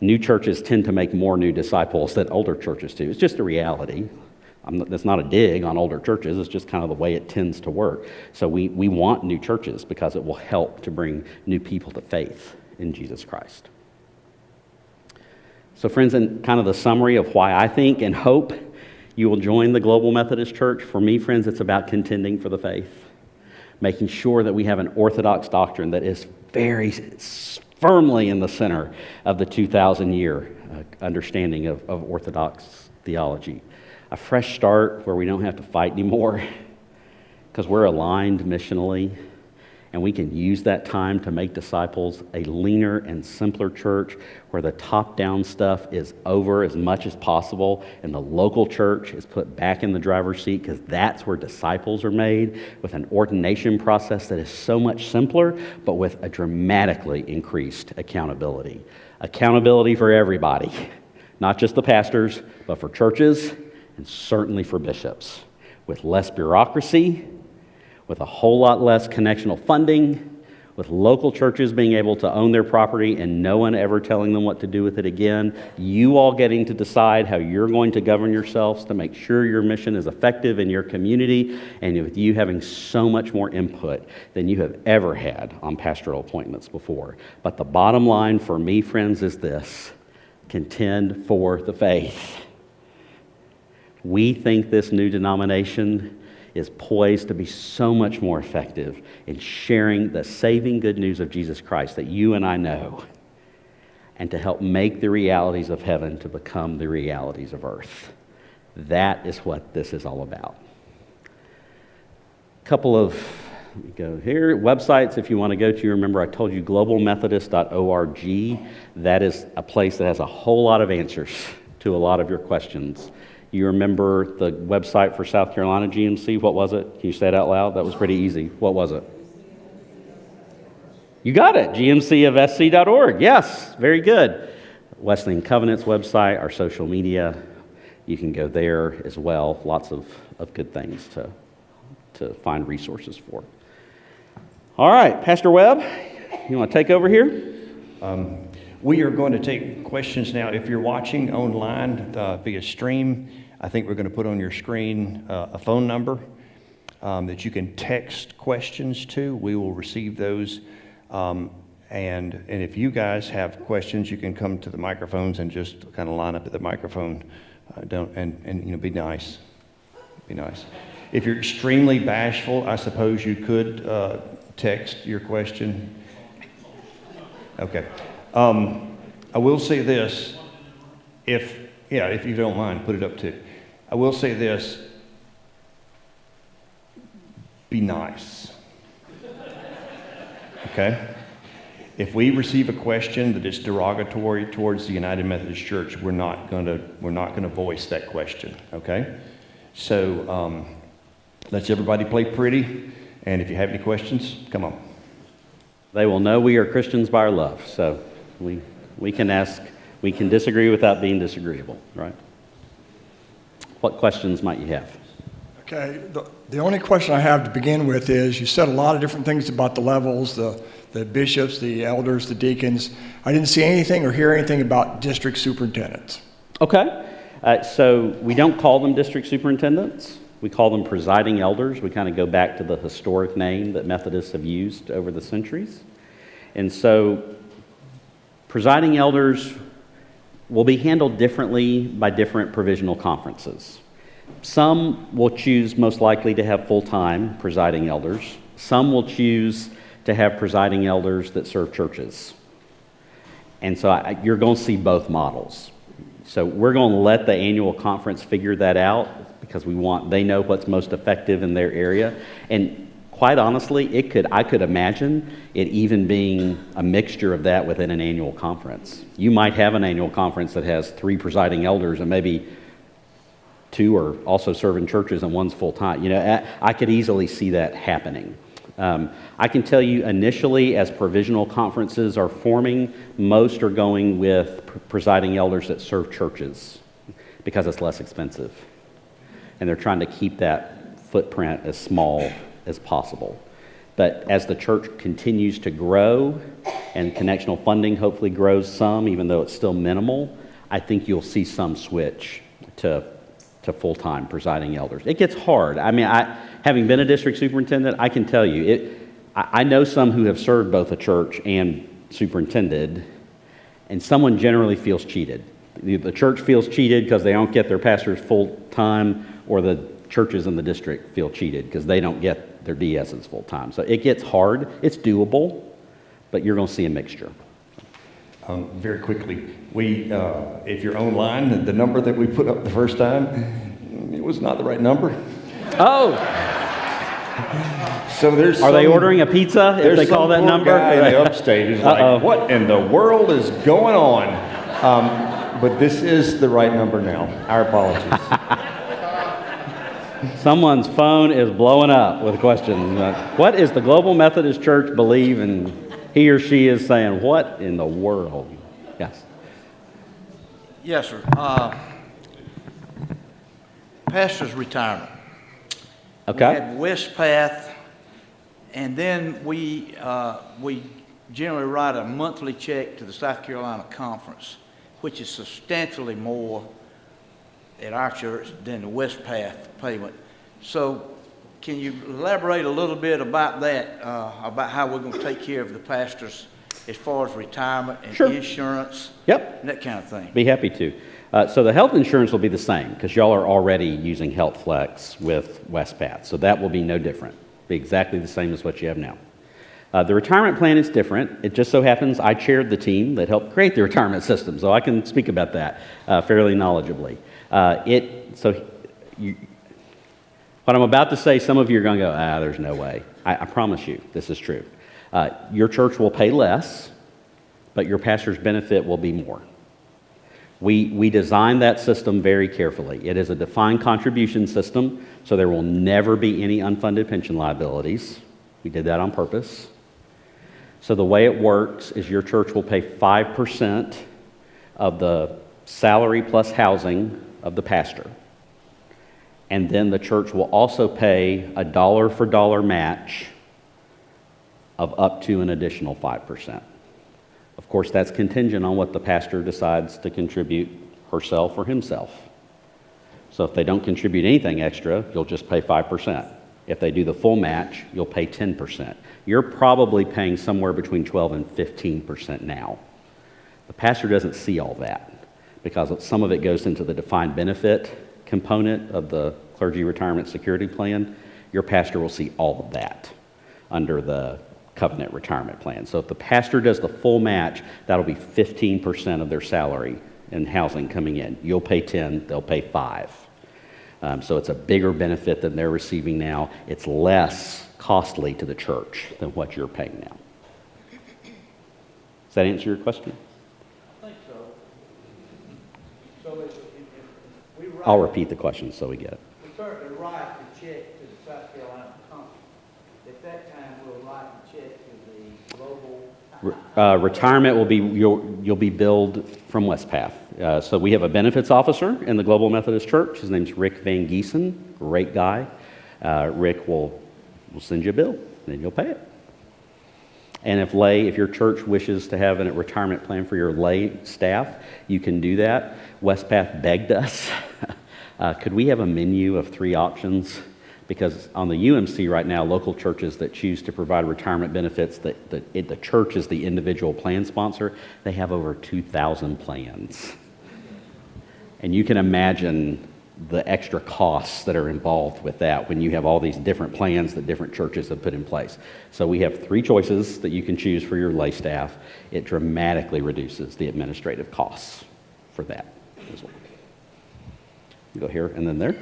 S3: New churches tend to make more new disciples than older churches do. It's just a reality. That's not a dig on older churches. It's just kind of the way it tends to work. So we want new churches because it will help to bring new people to faith in Jesus Christ. So friends, in kind of the summary of why I think and hope you will join the Global Methodist Church, for me, friends, it's about contending for the faith, making sure that we have an orthodox doctrine that is very firmly in the center of the 2,000-year understanding of orthodox theology. A fresh start where we don't have to fight anymore because we're aligned missionally. And we can use that time to make disciples, a leaner and simpler church where the top-down stuff is over as much as possible and the local church is put back in the driver's seat because that's where disciples are made, with an ordination process that is so much simpler but with a dramatically increased accountability. Accountability for everybody, not just the pastors, but for churches and certainly for bishops, with less bureaucracy, with a whole lot less connectional funding, with local churches being able to own their property and no one ever telling them what to do with it again, you all getting to decide how you're going to govern yourselves to make sure your mission is effective in your community, and with you having so much more input than you have ever had on pastoral appointments before. But the bottom line for me, friends, is this: contend for the faith. We think this new denomination is poised to be so much more effective in sharing the saving good news of Jesus Christ that you and I know, and to help make the realities of heaven to become the realities of earth. That is what this is all about. A couple of, let me go here, websites if you want to go to. Remember I told you globalmethodist.org. That is a place that has a whole lot of answers to a lot of your questions. You remember the website for South Carolina GMC? What was it? Can you say it out loud? That was pretty easy. What was it? You got it. gmcofsc.org. Yes, very good. Wesleyan Covenant's website, our social media. You can go there as well. Lots of good things to find resources for. All right, Pastor Webb, you want to take over here?
S1: We are going to take questions now. If you're watching online via stream, I think we're going to put on your screen a phone number that you can text questions to. We will receive those. And if you guys have questions, you can come to the microphones and just kind of line up at the microphone. Be nice. Be nice. If you're extremely bashful, I suppose you could text your question. Okay. I will say this, if you don't mind, put it up too. I will say this, be nice. Okay? If we receive a question that is derogatory towards the United Methodist Church, we're not going to voice that question. Okay? So let's everybody play pretty, and if you have any questions, come on.
S3: They will know we are Christians by our love. So we can ask, we can disagree without being disagreeable, right? What questions might you have?
S4: Okay, the only question I have to begin with is, you said a lot of different things about the levels, the bishops, the elders, the deacons. I didn't see anything or hear anything about district superintendents.
S3: Okay, so we don't call them district superintendents. We call them presiding elders. We kind of go back to the historic name that Methodists have used over the centuries. And so presiding elders will be handled differently by different provisional conferences. Some will choose most likely to have full-time presiding elders. Some will choose to have presiding elders that serve churches. And so you're going to see both models. So we're going to let the annual conference figure that out because they know what's most effective in their area. And quite honestly, I could imagine it even being a mixture of that within an annual conference. You might have an annual conference that has 3 presiding elders and maybe 2 are also serving churches and 1's full-time. I could easily see that happening. I can tell you initially, as provisional conferences are forming, most are going with presiding elders that serve churches because it's less expensive. And they're trying to keep that footprint as small as possible. But as the church continues to grow and connectional funding hopefully grows some, even though it's still minimal, I think you'll see some switch to full-time presiding elders. It gets hard. I mean, having been a district superintendent, I can tell you, I know some who have served both a church and superintended, and someone generally feels cheated. The church feels cheated because they don't get their pastors full-time, or the churches in the district feel cheated because they don't get their DSs full-time. So it gets hard. It's doable, but you're going to see a mixture.
S1: Very quickly, if you're online, the number that we put up the first time, it was not the right number.
S3: Oh!
S1: So
S3: Are they ordering a pizza if they call that number?
S1: Guy in the upstate who's like, what in the world is going on? But this is the right number now. Our apologies.
S3: Someone's phone is blowing up with questions. What is the Global Methodist Church believe? And he or she is saying, what in the world? Yes.
S5: Yes, sir. Pastor's retirement.
S3: Okay.
S5: We had West Path, and then we generally write a monthly check to the South Carolina Conference, which is substantially more at our church than the West Path payment. So can you elaborate a little bit about that, about how we're going to take care of the pastors as far as retirement and
S3: Sure.
S5: insurance?
S3: Yep.
S5: And that kind of thing.
S3: Be happy to. So the health insurance will be the same because y'all are already using Health Flex with WestPath. So that will be no different. Be exactly the same as what you have now. The retirement plan is different. It just so happens I chaired the team that helped create the retirement system, so I can speak about that fairly knowledgeably. What I'm about to say, some of you are going to go, there's no way. I promise you, this is true. Your church will pay less, but your pastor's benefit will be more. We designed that system very carefully. It is a defined contribution system, so there will never be any unfunded pension liabilities. We did that on purpose. So the way it works is your church will pay 5% of the salary plus housing of the pastor. And then the church will also pay a dollar-for-dollar match of up to an additional 5%. Of course, that's contingent on what the pastor decides to contribute herself or himself. So if they don't contribute anything extra, you'll just pay 5%. If they do the full match, you'll pay 10%. You're probably paying somewhere between 12 and 15% now. The pastor doesn't see all that because some of it goes into the defined benefit component of the clergy retirement security plan. Your pastor will see all of that under the covenant retirement plan. So if the pastor does the full match, that'll be 15% of their salary in housing coming in. You'll pay 10, they'll pay 5. So it's a bigger benefit than they're receiving now. It's less costly to the church than what you're paying now. Does that answer your question?
S5: I think so. So if we write,
S3: I'll repeat the question so we get it.
S5: we certainly write the check to the South Carolina Conference. At that time, we'll write the check to the global.
S3: Retirement will be, you'll be billed from Westpath. So we have a benefits officer in the Global Methodist Church. His name's Rick Van Giesen, great guy. Rick will send you a bill, and then you'll pay it. And if your church wishes to have a retirement plan for your lay staff, you can do that. Westpath begged us, could we have a menu of 3 options? Because on the UMC right now, local churches that choose to provide retirement benefits, the church is the individual plan sponsor, they have over 2,000 plans. And you can imagine the extra costs that are involved with that when you have all these different plans that different churches have put in place. So we have 3 choices that you can choose for your lay staff. It dramatically reduces the administrative costs for that as well. You go here and then there.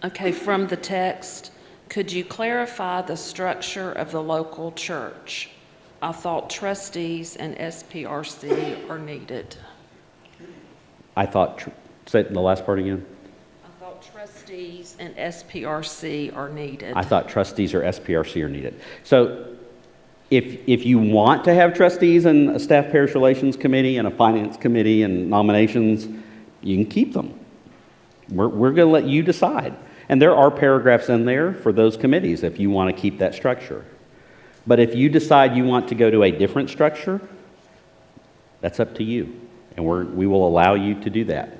S6: Okay, from the text, could you clarify the structure of the local church? I thought trustees and SPRC are needed.
S3: I thought, say the last part again.
S6: I thought trustees and SPRC are needed.
S3: I thought trustees or SPRC are needed. So if you want to have trustees and a staff parish relations committee and a finance committee and nominations, you can keep them. We're going to let you decide. And there are paragraphs in there for those committees if you want to keep that structure. But if you decide you want to go to a different structure, that's up to you. And we will allow you to do that.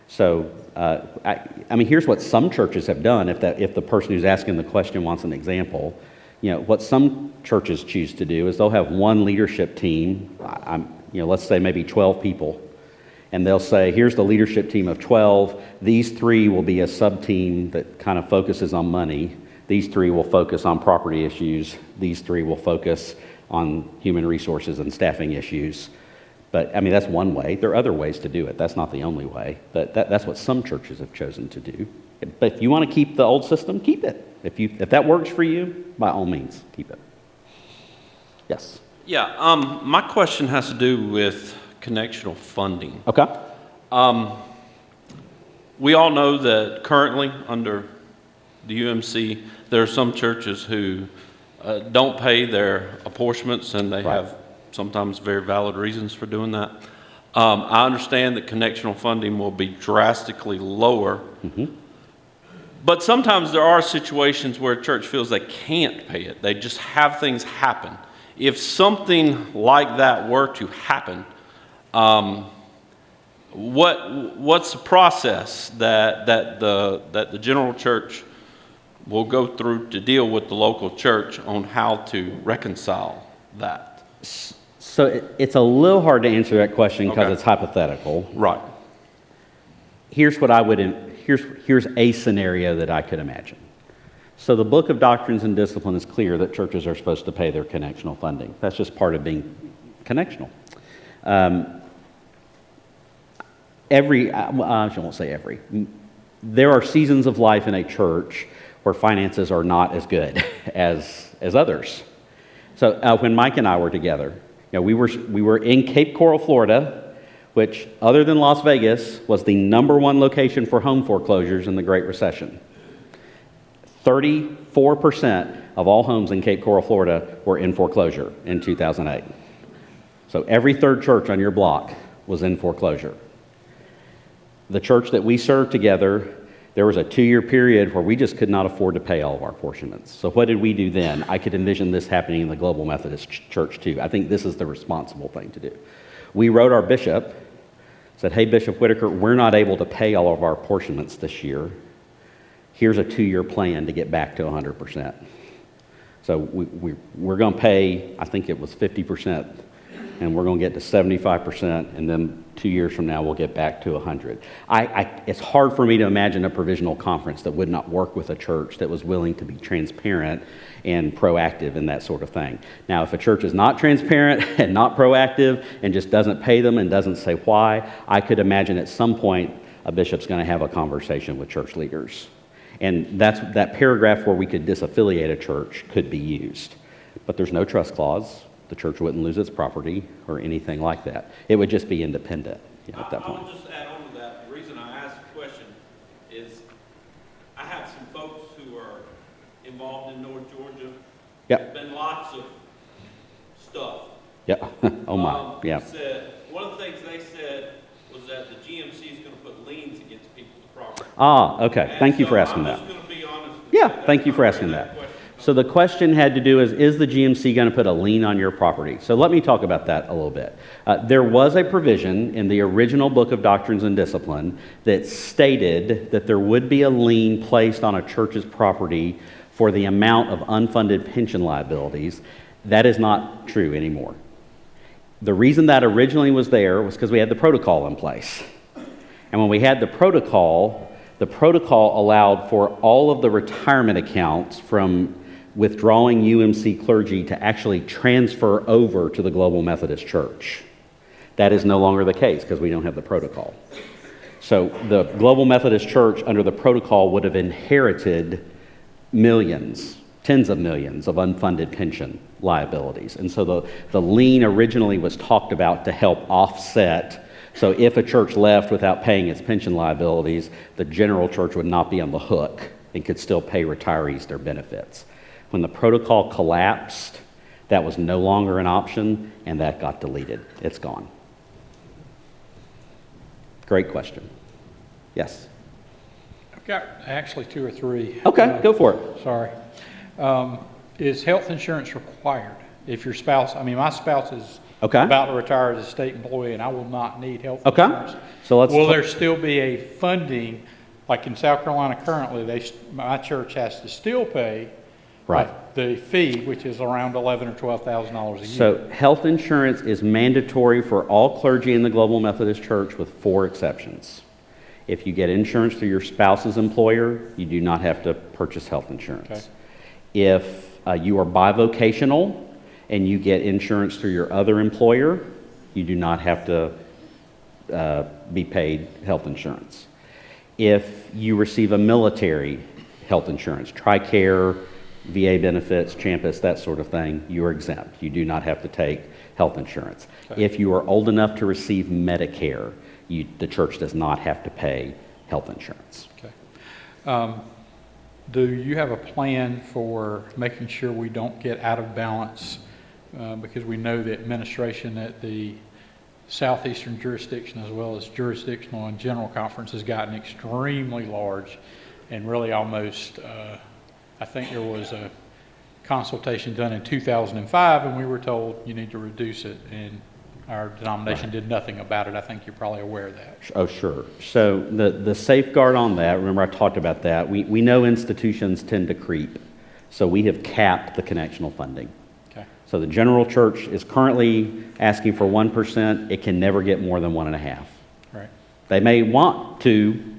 S3: So, I mean, here's what some churches have done. If the person who's asking the question wants an example, what some churches choose to do is they'll have one leadership team. Let's say maybe 12 people. And they'll say, here's the leadership team of 12. These 3 will be a sub-team that kind of focuses on money. These 3 will focus on property issues. These 3 will focus on human resources and staffing issues. But, I mean, that's one way. There are other ways to do it. That's not the only way. But that's what some churches have chosen to do. But if you want to keep the old system, keep it. If that works for you, by all means, keep it. Yes?
S7: Yeah, my question has to do with connectional funding.
S3: Okay.
S7: We all know that currently under the UMC, there are some churches who don't pay their apportionments, and they have sometimes very valid reasons for doing that. I understand that connectional funding will be drastically lower, but sometimes there are situations where a church feels they can't pay it. They just have things happen. If something like that were to happen, what's the process that the general church will go through to deal with the local church on how to reconcile that?
S3: So it's a little hard to answer that question because
S7: Okay.
S3: it's hypothetical.
S7: Right.
S3: Here's a scenario that I could imagine. So the Book of Doctrines and Discipline is clear that churches are supposed to pay their connectional funding. That's just part of being connectional. I won't say every. There are seasons of life in a church where finances are not as good as others. So when Mike and I were together, we were in Cape Coral, Florida, which, other than Las Vegas, was the #1 location for home foreclosures in the Great Recession. 34% of all homes in Cape Coral, Florida were in foreclosure in 2008. So every third church on your block was in foreclosure. The church that we served together, there was a 2-year period where we just could not afford to pay all of our apportionments. So what did we do then? I could envision this happening in the Global Methodist Church too. I think this is the responsible thing to do. We wrote our bishop, said, hey, Bishop Whitaker, we're not able to pay all of our apportionments this year. Here's a 2-year plan to get back to 100%. So we're going to pay, I think it was 50% and we're going to get to 75%, and then 2 years from now we'll get back to 100. It's hard for me to imagine a provisional conference that would not work with a church that was willing to be transparent and proactive in that sort of thing. Now, if a church is not transparent and not proactive and just doesn't pay them and doesn't say why, I could imagine at some point a bishop's going to have a conversation with church leaders. And that paragraph where we could disaffiliate a church could be used. But there's no trust clause. The church wouldn't lose its property or anything like that. It would just be independent at that point.
S7: I'll just add on to that. The reason I asked the question is I have some folks who are involved in North Georgia.
S3: Yep.
S7: There's been lots of stuff.
S3: Yeah. Oh my. Yeah.
S7: One of the things they said was that the GMC is going to put liens against people's property.
S3: Ah, okay.
S7: And
S3: Thank you for
S7: so
S3: asking that.
S7: I'm just going to be honest.
S3: Yeah, thank you for asking that. So the question had to do is the GMC going to put a lien on your property? So let me talk about that a little bit. There was a provision in the original Book of Doctrines and Discipline that stated that there would be a lien placed on a church's property for the amount of unfunded pension liabilities. That is not true anymore. The reason that originally was there was because we had the protocol in place. And when we had the protocol allowed for all of the retirement accounts from withdrawing UMC clergy to actually transfer over to the Global Methodist Church. That is no longer the case because we don't have the protocol. So the Global Methodist Church under the protocol would have inherited millions, tens of millions of unfunded pension liabilities. And so the lien originally was talked about to help offset. So if a church left without paying its pension liabilities, the general church would not be on the hook and could still pay retirees their benefits. When the protocol collapsed, that was no longer an option, and that got deleted. It's gone. Great question. Yes?
S8: I've got actually two or three.
S3: Okay, go for it.
S8: Sorry. Is health insurance required if your spouse, my spouse is
S3: Okay.
S8: about to retire as a state employee, and I will not need health
S3: Okay.
S8: insurance.
S3: So let's
S8: Will there still be a funding, like in South Carolina currently, my church has to still pay
S3: Right.
S8: the fee, which is around $11,000 or $12,000 a year.
S3: So health insurance is mandatory for all clergy in the Global Methodist Church with 4 exceptions. If you get insurance through your spouse's employer, you do not have to purchase health insurance.
S8: Okay.
S3: If you are bivocational and you get insurance through your other employer, you do not have to be paid health insurance. If you receive a military health insurance, TRICARE, VA benefits, Champus, that sort of thing, you are exempt. You do not have to take health insurance.
S8: Okay.
S3: If you are old enough to receive Medicare, the church does not have to pay health insurance.
S8: Okay. Do you have a plan for making sure we don't get out of balance? Because we know the administration at the southeastern jurisdiction as well as jurisdictional and general conference has gotten extremely large and really almost, I think there was a consultation done in 2005 and we were told you need to reduce it, and our denomination did nothing about it. I think you're probably aware of that.
S3: Oh, sure. So the safeguard on that, remember I talked about that, we know institutions tend to creep. So we have capped the connectional funding.
S8: Okay.
S3: So the general church is currently asking for 1%. It can never get more than 1.5%.
S8: Right.
S3: They may want to,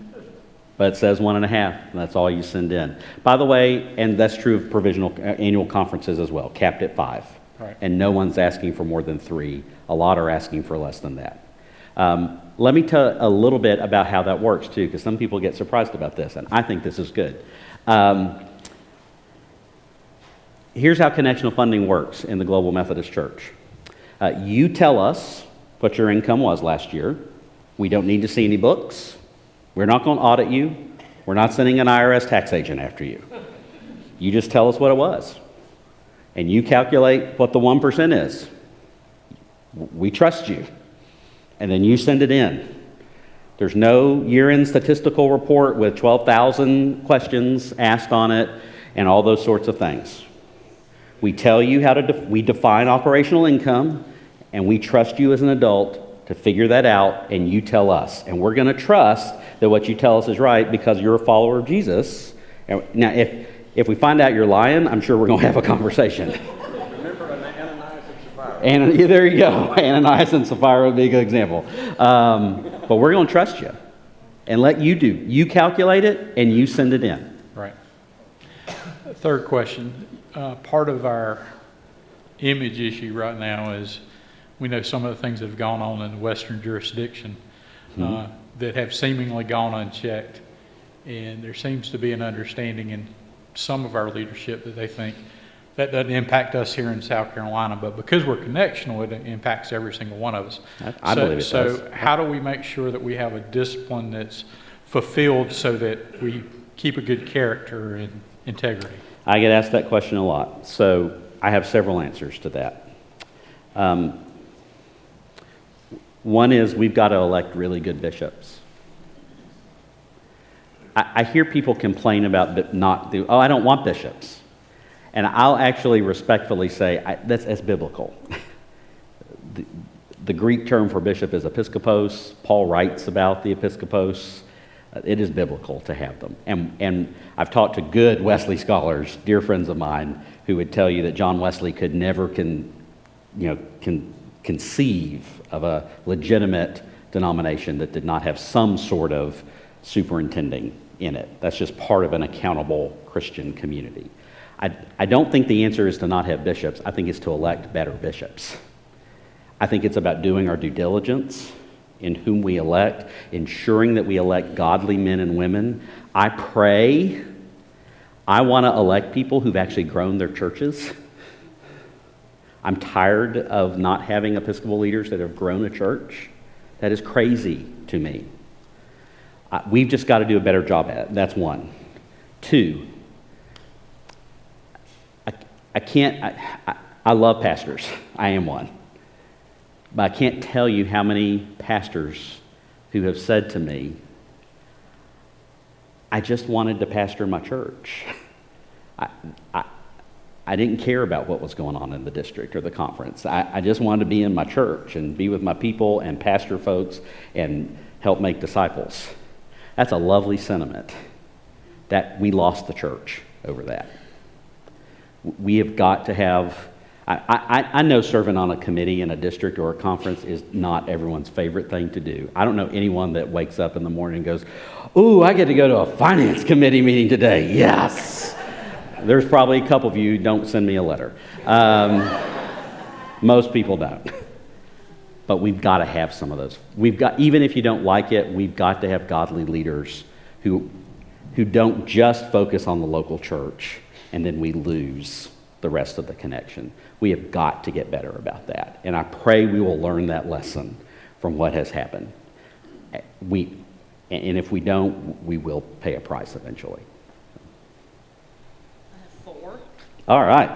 S3: but it says 1.5, and that's all you send in. By the way, and that's true of provisional annual conferences as well, capped at 5.
S8: Right.
S3: And no one's asking for more than 3. A lot are asking for less than that. Let me tell a little bit about how that works too, because some people get surprised about this, and I think this is good. Here's how connectional funding works in the Global Methodist Church. You tell us what your income was last year. We don't need to see any books. We're not going to audit you. We're not sending an IRS tax agent after you. You just tell us what it was. And you calculate what the 1% is. We trust you. And then you send it in. There's no year-end statistical report with 12,000 questions asked on it and all those sorts of things. We tell you how to we define operational income, and we trust you as an adult to figure that out, and you tell us. And we're going to trust that what you tell us is right because you're a follower of Jesus. Now, if we find out you're lying, I'm sure we're going to have a conversation.
S1: Remember Ananias and Sapphira.
S3: And there you go. Ananias and Sapphira would be a good example. But we're going to trust you and let you do. You calculate it and you send it in.
S8: Right. Third question. Part of our image issue right now is we know some of the things that have gone on in the Western jurisdiction that have seemingly gone unchecked. And there seems to be an understanding in some of our leadership that they think that doesn't impact us here in South Carolina, but because we're connectional, it impacts every single one of us.
S3: I believe it does.
S8: So how do we make sure that we have a discipline that's fulfilled so that we keep a good character and integrity?
S3: I get asked that question a lot. So I have several answers to that. One is we've got to elect really good bishops. I hear people complain about I don't want bishops. And I'll actually respectfully say that's biblical. The Greek term for bishop is episkopos. Paul writes about the episkopos. It is biblical to have them. And I've talked to good Wesley scholars, dear friends of mine, who would tell you that John Wesley could never conceive of a legitimate denomination that did not have some sort of superintending in it. That's just part of an accountable Christian community. I don't think the answer is to not have bishops. I think it's to elect better bishops. I think it's about doing our due diligence in whom we elect, ensuring that we elect godly men and women. I want to elect people who've actually grown their churches. I'm tired of not having Episcopal leaders that have grown a church. That is crazy to me. We've just got to do a better job at it. That's one. Two, I love pastors. I am one. But I can't tell you how many pastors who have said to me, I just wanted to pastor my church. I didn't care about what was going on in the district or the conference. I just wanted to be in my church and be with my people and pastor folks and help make disciples. That's a lovely sentiment that we lost the church over that. We have got to have, I know serving on a committee in a district or a conference is not everyone's favorite thing to do. I don't know anyone that wakes up in the morning and goes, ooh, I get to go to a finance committee meeting today. Yes. There's probably a couple of you who don't send me a letter. Most people don't. But we've got to have some of those. Even if you don't like it, we've got to have godly leaders who don't just focus on the local church and then we lose the rest of the connection. We have got to get better about that. And I pray we will learn that lesson from what has happened. And if we don't, we will pay a price eventually.
S6: I have 4.
S3: All right.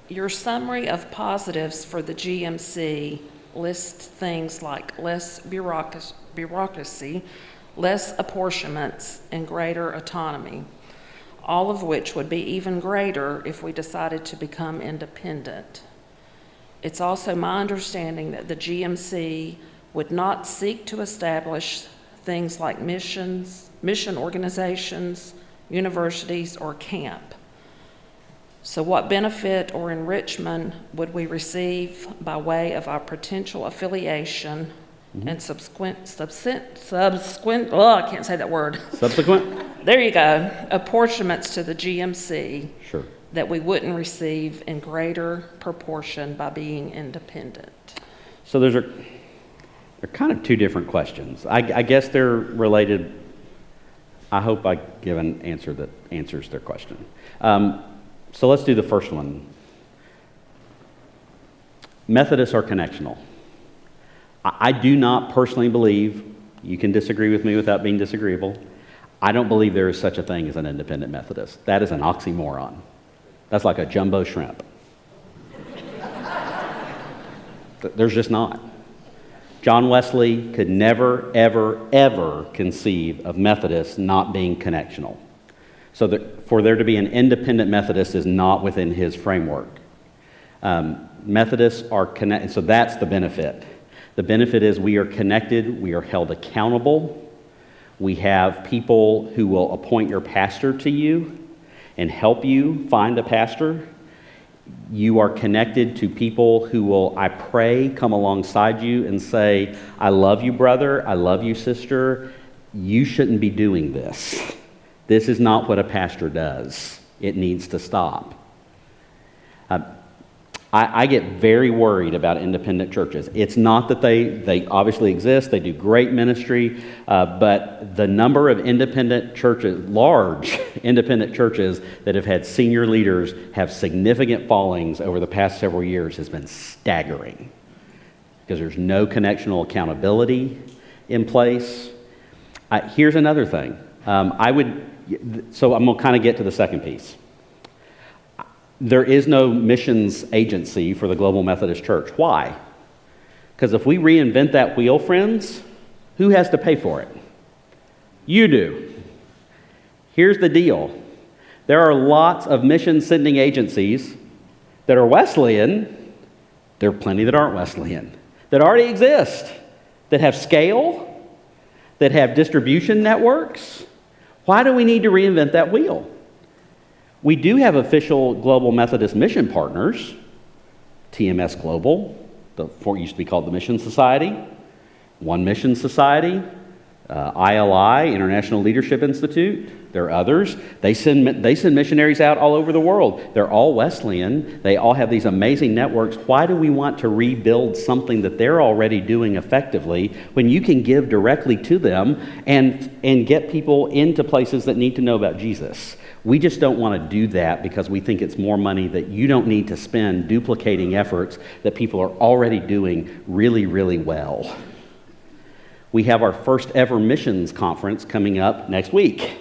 S6: Your summary of positives for the GMC lists things like less bureaucracy, less apportionments, and greater autonomy, all of which would be even greater if we decided to become independent. It's also my understanding that the GMC would not seek to establish things like mission organizations, universities, or camp. So what benefit or enrichment would we receive by way of our potential affiliation and subsequent, I can't say that word.
S3: Subsequent?
S6: There you go. Apportionments to the GMC
S3: Sure.
S6: that we wouldn't receive in greater proportion by being independent.
S3: So they're kind of two different questions. I guess they're related. I hope I give an answer that answers their question. So let's do the first one. Methodists are connectional. I do not personally believe, you can disagree with me without being disagreeable, I don't believe there is such a thing as an independent Methodist. That is an oxymoron. That's like a jumbo shrimp. There's just not. John Wesley could never, ever, ever conceive of Methodists not being connectional. So for there to be an independent Methodist is not within his framework. Methodists are connected, so that's the benefit. The benefit is we are connected, we are held accountable, we have people who will appoint your pastor to you and help you find a pastor. You are connected to people who will, I pray, come alongside you and say, I love you, brother. I love you, sister. You shouldn't be doing this. This is not what a pastor does. It needs to stop. I get very worried about independent churches. It's not that they obviously exist, they do great ministry, but the number of independent churches, large independent churches that have had senior leaders have significant fallings over the past several years has been staggering because there's no connectional accountability in place. Here's another thing. So I'm going to kind of get to the second piece. There is no missions agency for the Global Methodist Church. Why? Because if we reinvent that wheel, friends, who has to pay for it? You do. Here's the deal. There are lots of mission-sending agencies that are Wesleyan. There are plenty that aren't Wesleyan, that already exist, that have scale, that have distribution networks. Why do we need to reinvent that wheel? We do have official Global Methodist mission partners, TMS Global, what used to be called the Mission Society, One Mission Society, ILI, International Leadership Institute. There are others. They send missionaries out all over the world. They're all Wesleyan. They all have these amazing networks. Why do we want to rebuild something that they're already doing effectively when you can give directly to them and get people into places that need to know about Jesus? We just don't want to do that because we think it's more money that you don't need to spend duplicating efforts that people are already doing really, really well. We have our first ever missions conference coming up next week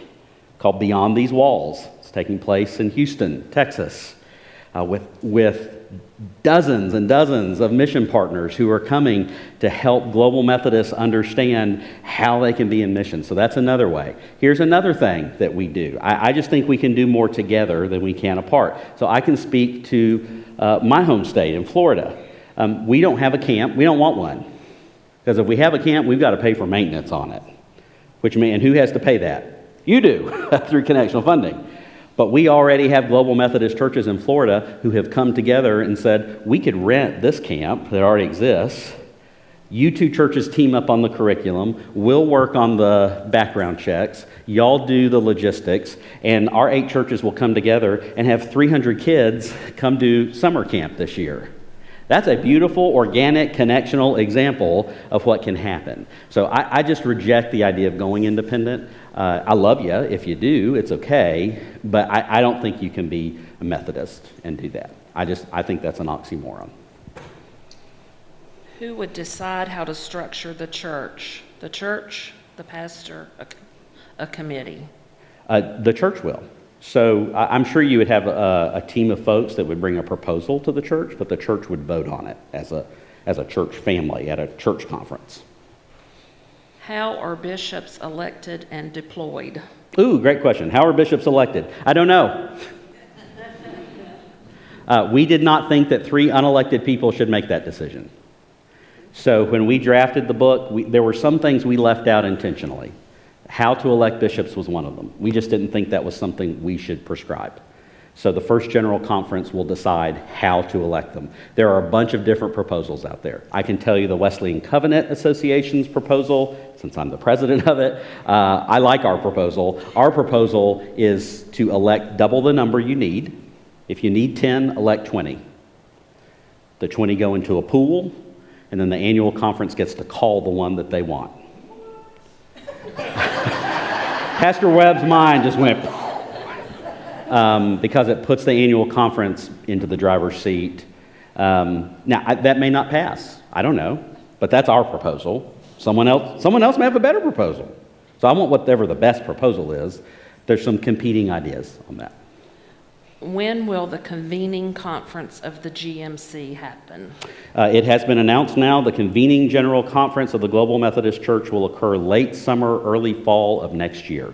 S3: called Beyond These Walls. It's taking place in Houston, Texas, with dozens and dozens of mission partners who are coming to help Global Methodists understand how they can be in mission. So that's another way. Here's another thing that we do. I just think we can do more together than we can apart. So I can speak to my home state in Florida. We don't have a camp. We don't want one. Because if we have a camp, we've got to pay for maintenance on it. And who has to pay that? You do, through connectional funding. But we already have Global Methodist churches in Florida who have come together and said, we could rent this camp that already exists. You two churches team up on the curriculum. We'll work on the background checks. Y'all do the logistics. And our 8 churches will come together and have 300 kids come do summer camp this year. That's a beautiful, organic, connectional example of what can happen. So I just reject the idea of going independent. I love you if you do, it's okay, but I don't think you can be a Methodist and do that. I think that's an oxymoron.
S6: Who would decide how to structure the church? The church, the pastor, a committee?
S3: The church will. So I'm sure you would have a team of folks that would bring a proposal to the church, but the church would vote on it as a church family at a church conference.
S6: How are bishops elected and deployed?
S3: Ooh, great question. How are bishops elected? I don't know. We did not think that 3 unelected people should make that decision. So when we drafted the book, there were some things we left out intentionally. How to elect bishops was one of them. We just didn't think that was something we should prescribe. So the first general conference will decide how to elect them. There are a bunch of different proposals out there. I can tell you the Wesleyan Covenant Association's proposal, since I'm the president of it. I like our proposal. Our proposal is to elect double the number you need. If you need 10, elect 20. The 20 go into a pool, and then the annual conference gets to call the one that they want. Pastor Webb's mind just went because it puts the annual conference into the driver's seat. Now, that may not pass. I don't know. But that's our proposal. Someone else may have a better proposal. So I want whatever the best proposal is. There's some competing ideas on that.
S6: When will the convening conference of the GMC happen?
S3: It has been announced now. The convening general conference of the Global Methodist Church will occur late summer, early fall of next year.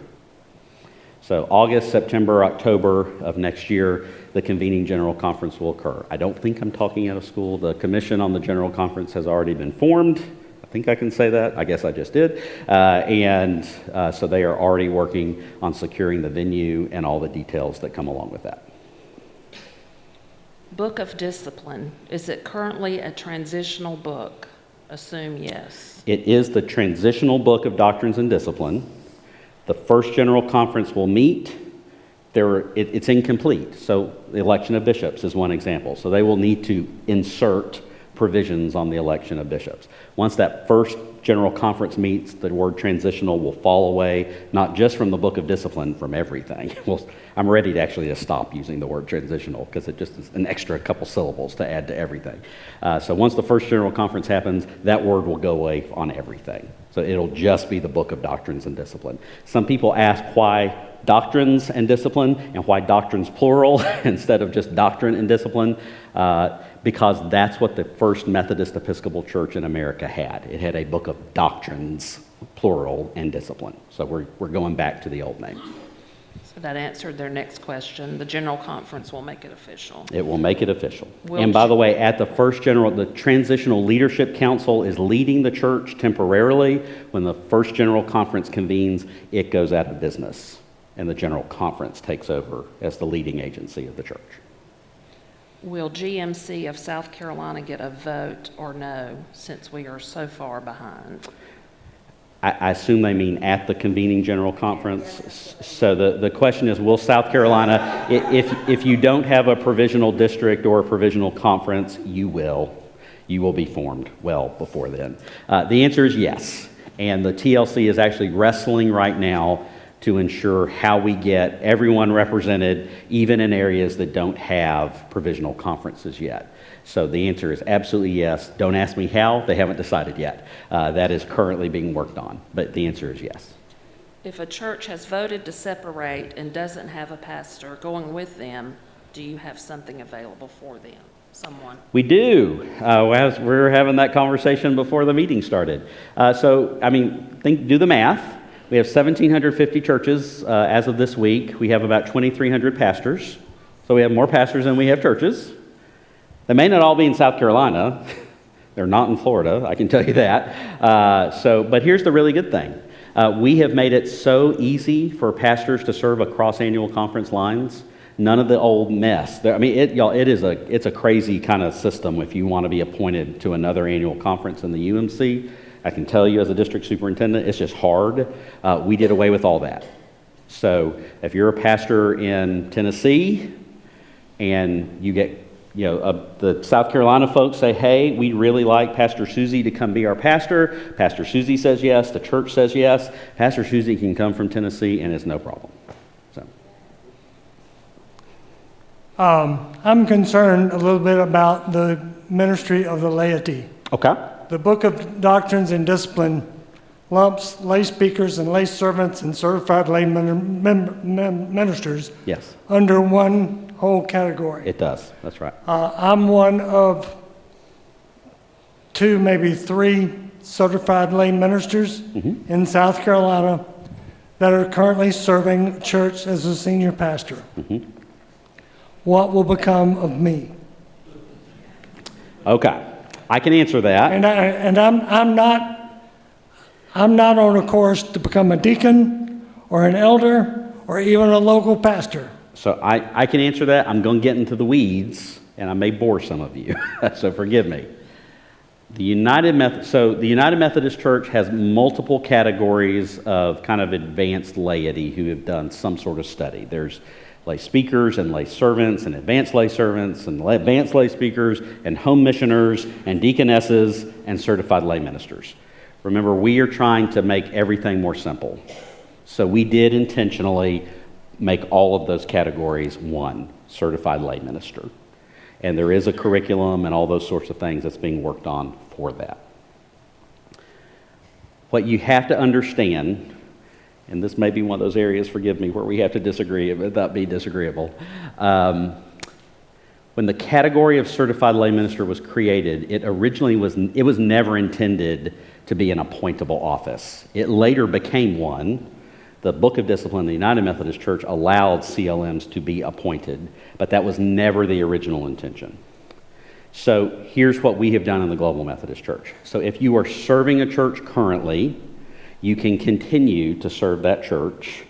S3: So August, September, October of next year, the convening general conference will occur. I don't think I'm talking out of school. The commission on the general conference has already been formed. I think I can say that. I guess I just did. So they are already working on securing the venue and all the details that come along with that.
S6: Book of Discipline, is it currently a transitional book? Assume yes.
S3: It is the transitional book of Doctrines and Discipline. The First General Conference will meet. It's incomplete. So the election of bishops is one example. So they will need to insert provisions on the election of bishops. Once that First General Conference meets, the word transitional will fall away, not just from the Book of Discipline, from everything. Well, I'm ready to actually stop using the word transitional because it just is an extra couple syllables to add to everything. So once the First General Conference happens, that word will go away on everything. So it'll just be the Book of Doctrines and Discipline. Some people ask why doctrines and discipline and why doctrines plural instead of just doctrine and discipline. Because that's what the first Methodist Episcopal Church in America had. It had a book of doctrines, plural, and discipline. So we're going back to the old name.
S6: So that answered their next question. The General Conference will make it official.
S3: It will make it official.
S6: Will
S3: And by the way, at the First General, the Transitional Leadership Council is leading the church temporarily. When the First General Conference convenes, it goes out of business, and the General Conference takes over as the leading agency of the church.
S6: Will GMC of South Carolina get a vote or no, since we are so far behind?
S3: I assume they mean at the convening General Conference. So the question is, will South Carolina, if you don't have a provisional district or a provisional conference, you will be formed well before then. The answer is yes. And the TLC is actually wrestling right now to ensure how we get everyone represented, even in areas that don't have provisional conferences yet. So the answer is absolutely yes. Don't ask me how. They haven't decided yet. That is currently being worked on, but the answer is yes.
S6: If a church has voted to separate and doesn't have a pastor going with them, do you have something available for them? Someone?
S3: We do. As we were having that conversation before the meeting started. Do the math. We have 1,750 churches as of this week. We have about 2,300 pastors. So we have more pastors than we have churches. They may not all be in South Carolina. They're not in Florida, I can tell you that. But here's the really good thing. We have made it so easy for pastors to serve across annual conference lines. None of the old mess. It's a crazy kind of system if you want to be appointed to another annual conference in the UMC. I can tell you as a district superintendent, it's just hard. We did away with all that. So if you're a pastor in Tennessee and you get, the South Carolina folks say, hey, we'd really like Pastor Susie to come be our pastor. Pastor Susie says yes. The church says yes. Pastor Susie can come from Tennessee and it's no problem. So.
S9: I'm concerned a little bit about the ministry of the laity.
S3: Okay.
S9: The Book of Doctrines and Discipline lumps lay speakers and lay servants and certified lay ministers
S3: Yes.
S9: under one whole category.
S3: It does. That's right.
S9: I'm one of 2, maybe 3 certified lay ministers in South Carolina that are currently serving church as a senior pastor. What will become of me?
S3: Okay. I can answer that.
S9: And I'm not on a course to become a deacon or an elder or even a local pastor.
S3: So I can answer that. I'm going to get into the weeds, and I may bore some of you, so forgive me. The United Methodist Church has multiple categories of kind of advanced laity who have done some sort of study. There's lay speakers and lay servants and advanced lay servants and advanced lay speakers and home missioners and deaconesses and certified lay ministers. Remember, we are trying to make everything more simple. So we did intentionally make all of those categories one, certified lay minister. And there is a curriculum and all those sorts of things that's being worked on for that. What you have to understand, and this may be one of those areas, forgive me, where we have to disagree, but that be disagreeable. When the category of certified lay minister was created, it was never intended to be an appointable office. It later became one. The Book of Discipline, the United Methodist Church, allowed CLMs to be appointed, but that was never the original intention. So here's what we have done in the Global Methodist Church. So if you are serving a church currently, you can continue to serve that church.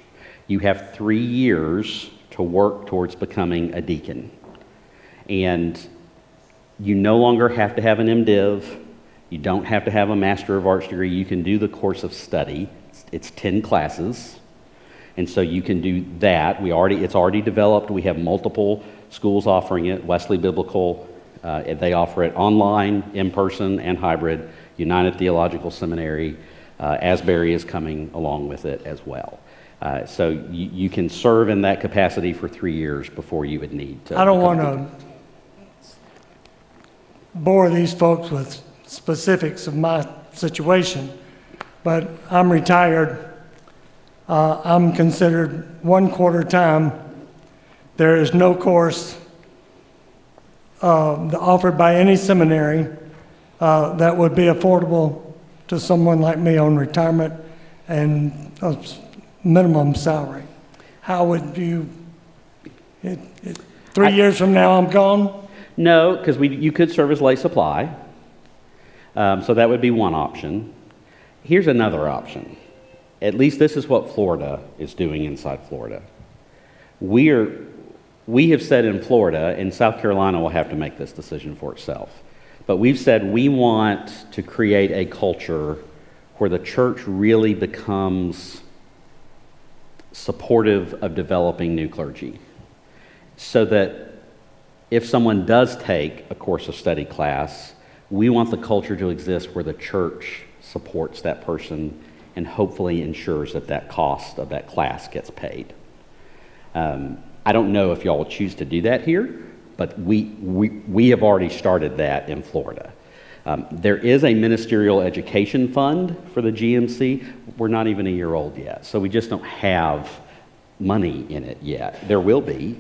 S3: You have 3 years to work towards becoming a deacon. And you no longer have to have an MDiv. You don't have to have a Master of Arts degree. You can do the course of study. It's 10 classes. And so you can do that. It's already developed. We have multiple schools offering it. Wesley Biblical, they offer it online, in person, and hybrid. United Theological Seminary, Asbury is coming along with it as well. So you can serve in that capacity for 3 years before you would need to.
S9: I don't want to bore these folks with specifics of my situation, but I'm retired. I'm considered 1/4 time. There is no course offered by any seminary that would be affordable to someone like me on retirement and a minimum salary. How would you, 3 years from now I'm gone?
S3: No, because you could serve as lay supply. So that would be one option. Here's another option. At least this is what Florida is doing inside Florida. We have said in Florida, and South Carolina will have to make this decision for itself, but we've said we want to create a culture where the church really becomes supportive of developing new clergy, so that if someone does take a course of study class, we want the culture to exist where the church supports that person and hopefully ensures that that cost of that class gets paid. I don't know if y'all will choose to do that here, but we have already started that in Florida. There is a ministerial education fund for the GMC. We're not even a year old yet, so we just don't have money in it yet. There will be.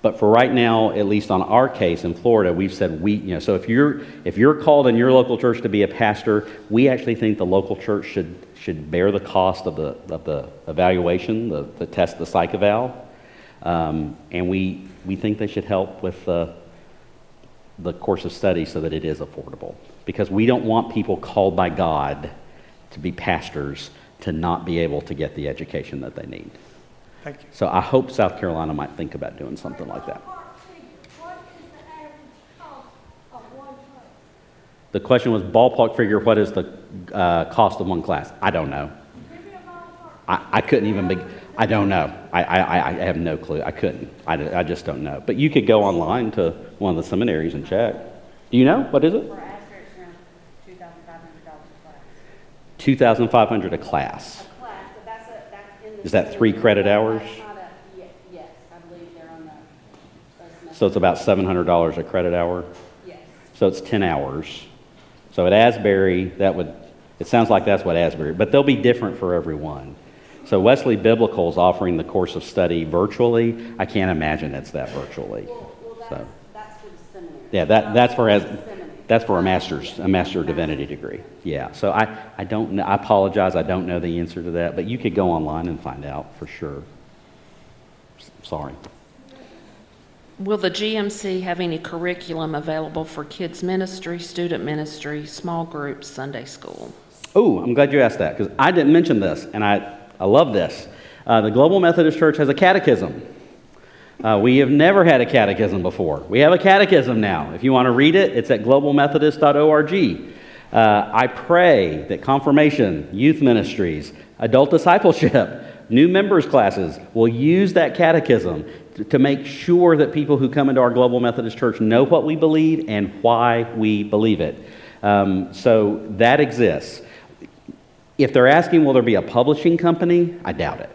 S3: But for right now, at least on our case in Florida, we've said so if you're called in your local church to be a pastor, we actually think the local church should bear the cost of the evaluation, the test, the psych eval, and we think they should help with the course of study so that it is affordable, because we don't want people called by God to be pastors to not be able to get the education that they need.
S9: Thank you.
S3: So I hope South Carolina might think about doing something like that. The question was ballpark figure, what is the cost of one class? I don't know. I couldn't even I don't know. I have no clue. I couldn't. I just don't know. But you could go online to one of the seminaries and check. Do you know? What is it?
S10: For Asbury, it's around $2,500 a class.
S3: $2,500 a class.
S10: A class, but that's in the.
S3: Is that 3 credit hours?
S10: That's not yes, I believe they're on the.
S3: So it's about $700 a credit hour?
S10: Yes.
S3: So it's 10 hours. So at Asbury, it sounds like that's what Asbury, but they'll be different for everyone. So Wesley Biblical is offering the course of study virtually. I can't imagine it's that virtually.
S10: Well, that's for the seminary.
S3: Yeah, that's for a Master of Divinity degree. Yeah, so I don't know, I apologize, I don't know the answer to that, but you could go online and find out for sure. Sorry.
S6: Will the GMC have any curriculum available for kids ministry, student ministry, small groups, Sunday school?
S3: Oh, I'm glad you asked that, because I didn't mention this, and I love this. The Global Methodist Church has a catechism. We have never had a catechism before. We have a catechism now. If you want to read it, it's at globalmethodist.org. I pray that confirmation, youth ministries, adult discipleship, new members classes will use that catechism to make sure that people who come into our Global Methodist Church know what we believe and why we believe it. So that exists. If they're asking, will there be a publishing company? I doubt it.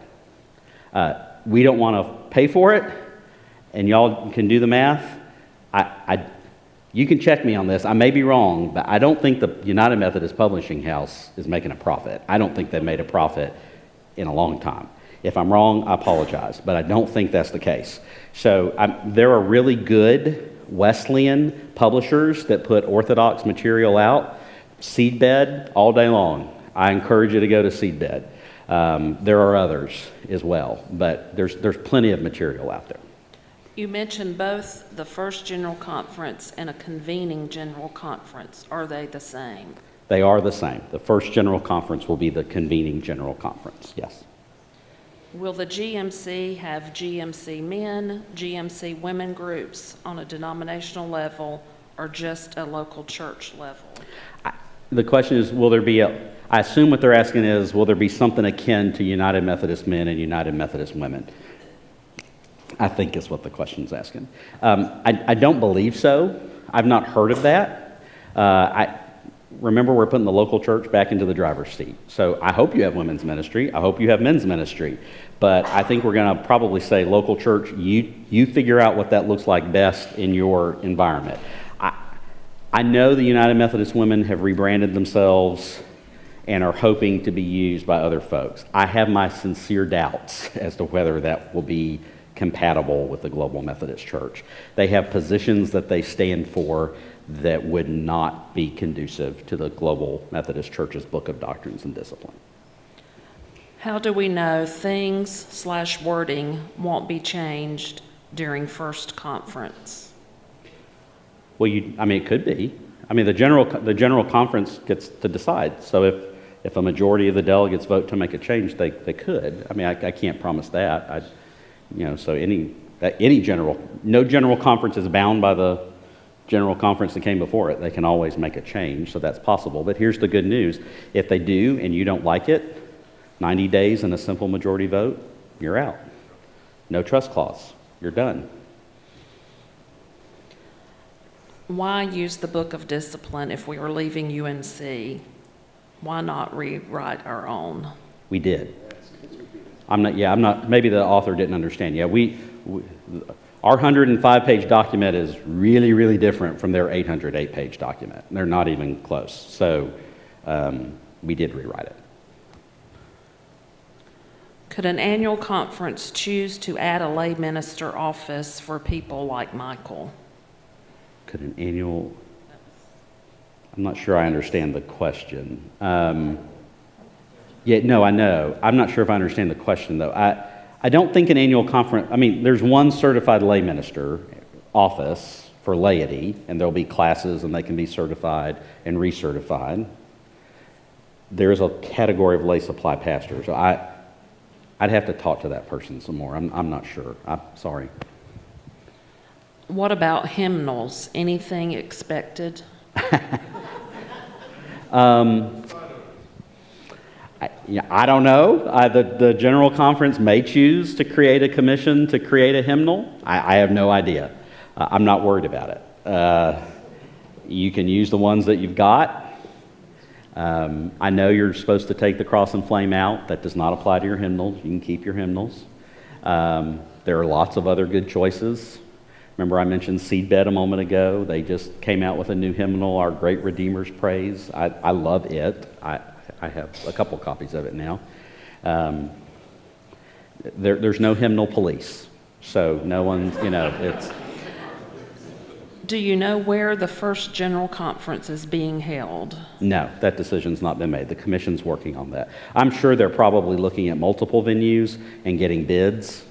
S3: We don't want to pay for it, and y'all can do the math. You can check me on this. I may be wrong, but I don't think the United Methodist Publishing House is making a profit. I don't think they've made a profit in a long time. If I'm wrong, I apologize, but I don't think that's the case. So there are really good Wesleyan publishers that put Orthodox material out. Seedbed, all day long. I encourage you to go to Seedbed. There are others as well, but there's plenty of material out there.
S6: You mentioned both the first general conference and a convening general conference. Are they the same?
S3: They are the same. The first general conference will be the convening general conference, yes.
S6: Will the GMC have GMC men, GMC women groups on a denominational level, or just a local church level?
S3: The question is, will there be I assume what they're asking is, will there be something akin to United Methodist Men and United Methodist Women? I think is what the question's asking. I don't believe so. I've not heard of that. Remember, we're putting the local church back into the driver's seat. So I hope you have women's ministry. I hope you have men's ministry. But I think we're going to probably say, local church, you figure out what that looks like best in your environment. I know the United Methodist Women have rebranded themselves and are hoping to be used by other folks. I have my sincere doubts as to whether that will be compatible with the Global Methodist Church. They have positions that they stand for that would not be conducive to the Global Methodist Church's Book of Doctrines and Discipline.
S6: How do we know things/wording won't be changed during first conference?
S3: Well, it could be. The general conference gets to decide. So if a majority of the delegates vote to make a change, they could. I can't promise that. So no general conference is bound by the general conference that came before it. They can always make a change, so that's possible. But here's the good news. If they do and you don't like it, 90 days and a simple majority vote, you're out. No trust clause. You're done.
S6: Why use the Book of Discipline if we are leaving UMC? Why not rewrite our own?
S3: We did. Maybe the author didn't understand. Our 105-page document is really, really different from their 808-page document. They're not even close. So we did rewrite it.
S6: Could an annual conference choose to add a lay minister office for people like Michael?
S3: Could an annual... I'm not sure I understand the question. I know. I'm not sure if I understand the question, though. I don't think an annual conference... there's one certified lay minister office for laity, and there'll be classes, and they can be certified and recertified. There's a category of lay supply pastors. So I'd have to talk to that person some more. I'm not sure. I'm sorry.
S6: What about hymnals? Anything expected?
S3: I don't know. The General Conference may choose to create a commission to create a hymnal. I have no idea. I'm not worried about it. You can use the ones that you've got. I know you're supposed to take the cross and flame out. That does not apply to your hymnals. You can keep your hymnals. There are lots of other good choices. Remember I mentioned Seedbed a moment ago. They just came out with a new hymnal, Our Great Redeemer's Praise. I love it. I have a couple copies of it now. There's no hymnal police. So no one's, it's...
S6: Do you know where the first general conference is being held?
S3: No, that decision's not been made. The commission's working on that. I'm sure they're probably looking at multiple venues and getting bids.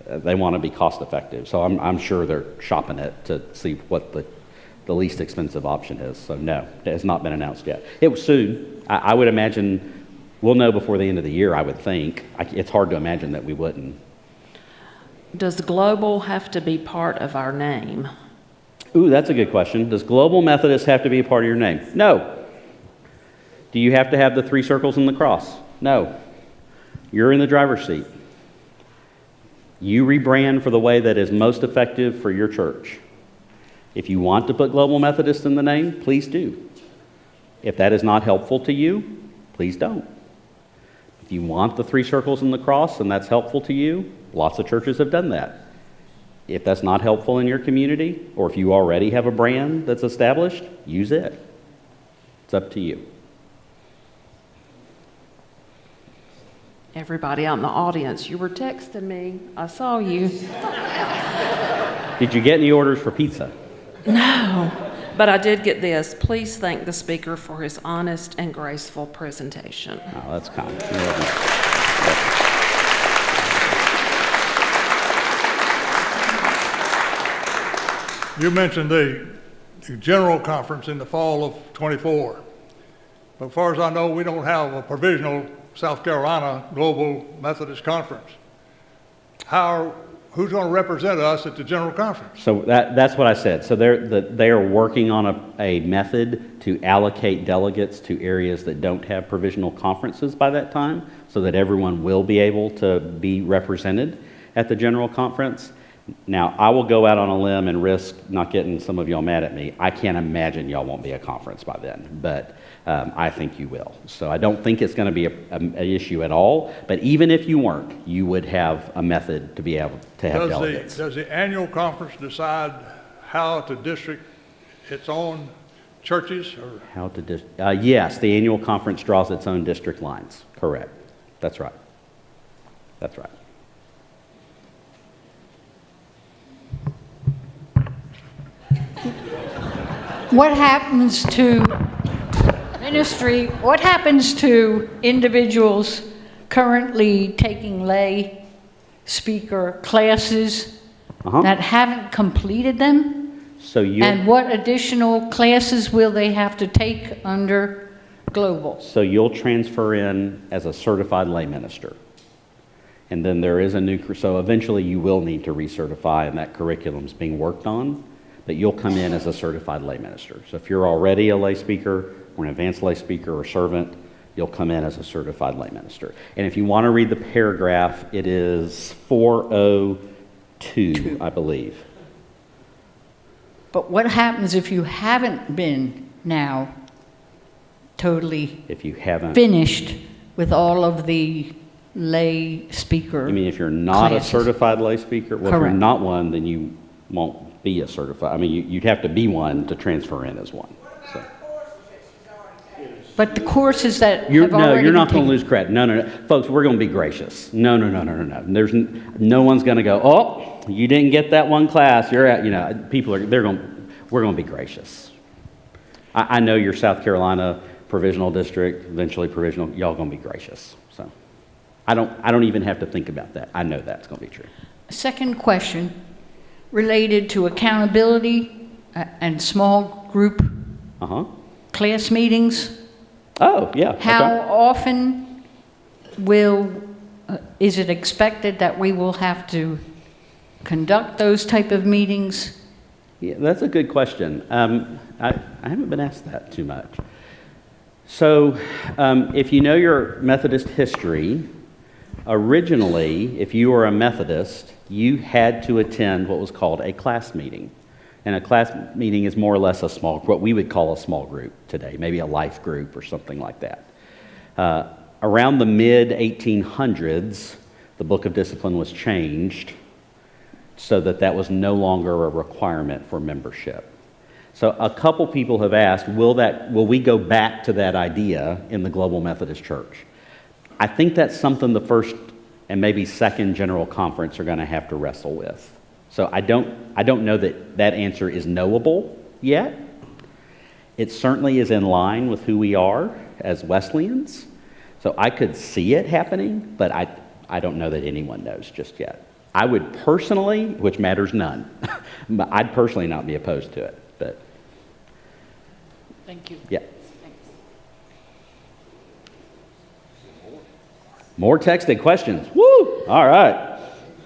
S3: They want to be cost effective. So I'm sure they're shopping it to see what the least expensive option is. So no, it has not been announced yet. It was soon. I would imagine we'll know before the end of the year, I would think. It's hard to imagine that we wouldn't.
S6: Does global have to be part of our name?
S3: Ooh, that's a good question. Does Global Methodist have to be a part of your name? No. Do you have to have the 3 circles and the cross? No. You're in the driver's seat. You rebrand for the way that is most effective for your church. If you want to put Global Methodist in the name, please do. If that is not helpful to you, please don't. If you want the 3 circles and the cross and that's helpful to you, lots of churches have done that. If that's not helpful in your community, or if you already have a brand that's established, use it. It's up to you.
S6: Everybody out in the audience, you were texting me. I saw you.
S3: Did you get any orders for pizza?
S6: No, but I did get this. Please thank the speaker for his honest and graceful presentation.
S3: Oh, that's kind. You're welcome.
S11: You mentioned the general conference in the fall of '24. But as far as I know, we don't have a provisional South Carolina Global Methodist Conference. who's going to represent us at the general conference?
S3: So that's what I said. So they are working on a method to allocate delegates to areas that don't have provisional conferences by that time, so that everyone will be able to be represented at the general conference. Now, I will go out on a limb and risk not getting some of y'all mad at me. I can't imagine y'all won't be a conference by then, but I think you will. So I don't think it's going to be an issue at all. But even if you weren't, you would have a method to be able to have delegates.
S11: Does the annual conference decide how to district its own churches? Or?
S3: Yes, the annual conference draws its own district lines. Correct. That's right. That's right.
S10: What happens to ministry, what happens to individuals currently taking lay speaker classes that haven't completed them? And what additional classes will they have to take under Global?
S3: So you'll transfer in as a certified lay minister. And then there is so eventually you will need to recertify, and that curriculum's being worked on. But you'll come in as a certified lay minister. So if you're already a lay speaker or an advanced lay speaker or servant, you'll come in as a certified lay minister. And if you want to read the paragraph, it is 402, I believe.
S10: But what happens if you haven't been now totally finished with all of the lay speaker?
S3: You mean if you're not
S10: classes?
S3: A certified lay speaker? Well,
S10: Correct.
S3: if you're not one, then you won't be a certified. I mean, you'd have to be one to transfer in as one. So.
S10: But the courses that
S3: You're
S10: already
S3: not
S10: been
S3: going to lose credit. No. Folks, we're going to be gracious. No. There's no one's going to go, oh, you didn't get that one class. You're at, we're going to be gracious. I know your South Carolina provisional district, eventually provisional, y'all going to be gracious. So I don't even have to think about that. I know that's going to be true.
S10: Second question related to accountability and small group class meetings.
S3: Oh, yeah.
S10: How often is it expected that we will have to conduct those type of meetings?
S3: Yeah, that's a good question. I haven't been asked that too much. So if you know your Methodist history, originally, if you were a Methodist, you had to attend what was called a class meeting. And a class meeting is more or less what we would call a small group today, maybe a life group or something like that. Around the mid-1800s, the Book of Discipline was changed so that was no longer a requirement for membership. So a couple people have asked, will we go back to that idea in the Global Methodist Church? I think that's something the first and maybe second General Conference are going to have to wrestle with. So I don't know that answer is knowable yet. It certainly is in line with who we are as Wesleyans. So I could see it happening, but I don't know that anyone knows just yet. I would personally, which matters none, but I'd personally not be opposed to it. But
S10: Thank you.
S3: yeah. More texted questions. Woo! All right.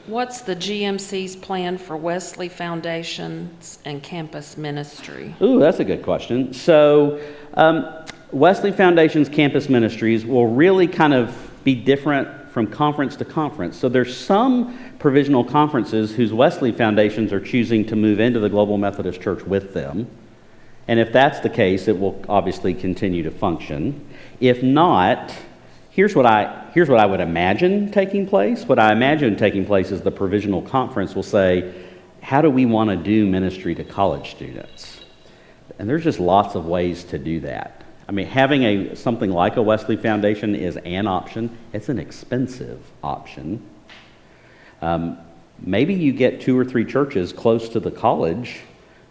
S6: What's the GMC's plan for Wesley Foundations and campus ministry?
S3: Ooh, that's a good question. So Wesley Foundations Campus Ministries will really kind of be different from conference to conference. So there's some provisional conferences whose Wesley Foundations are choosing to move into the Global Methodist Church with them. And if that's the case, it will obviously continue to function. If not, here's what I would imagine taking place. What I imagine taking place is the provisional conference will say, how do we want to do ministry to college students? And there's just lots of ways to do that. I mean, having something like a Wesley Foundation is an option. It's an expensive option. Maybe you get 2 or 3 churches close to the college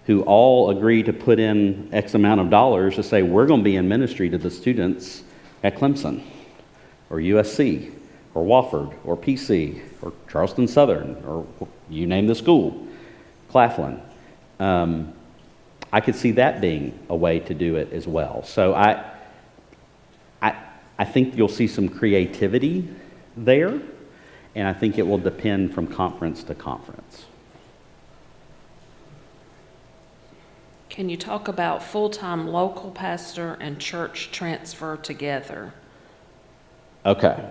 S3: who all agree to put in X amount of dollars to say, we're going to be in ministry to the students at Clemson, or USC, or Wofford, or PC, or Charleston Southern, or you name the school, Claflin. I could see that being a way to do it as well. So I think you'll see some creativity there, and I think it will depend from conference to conference.
S6: Can you talk about full-time local pastor and church transfer together?
S3: Okay.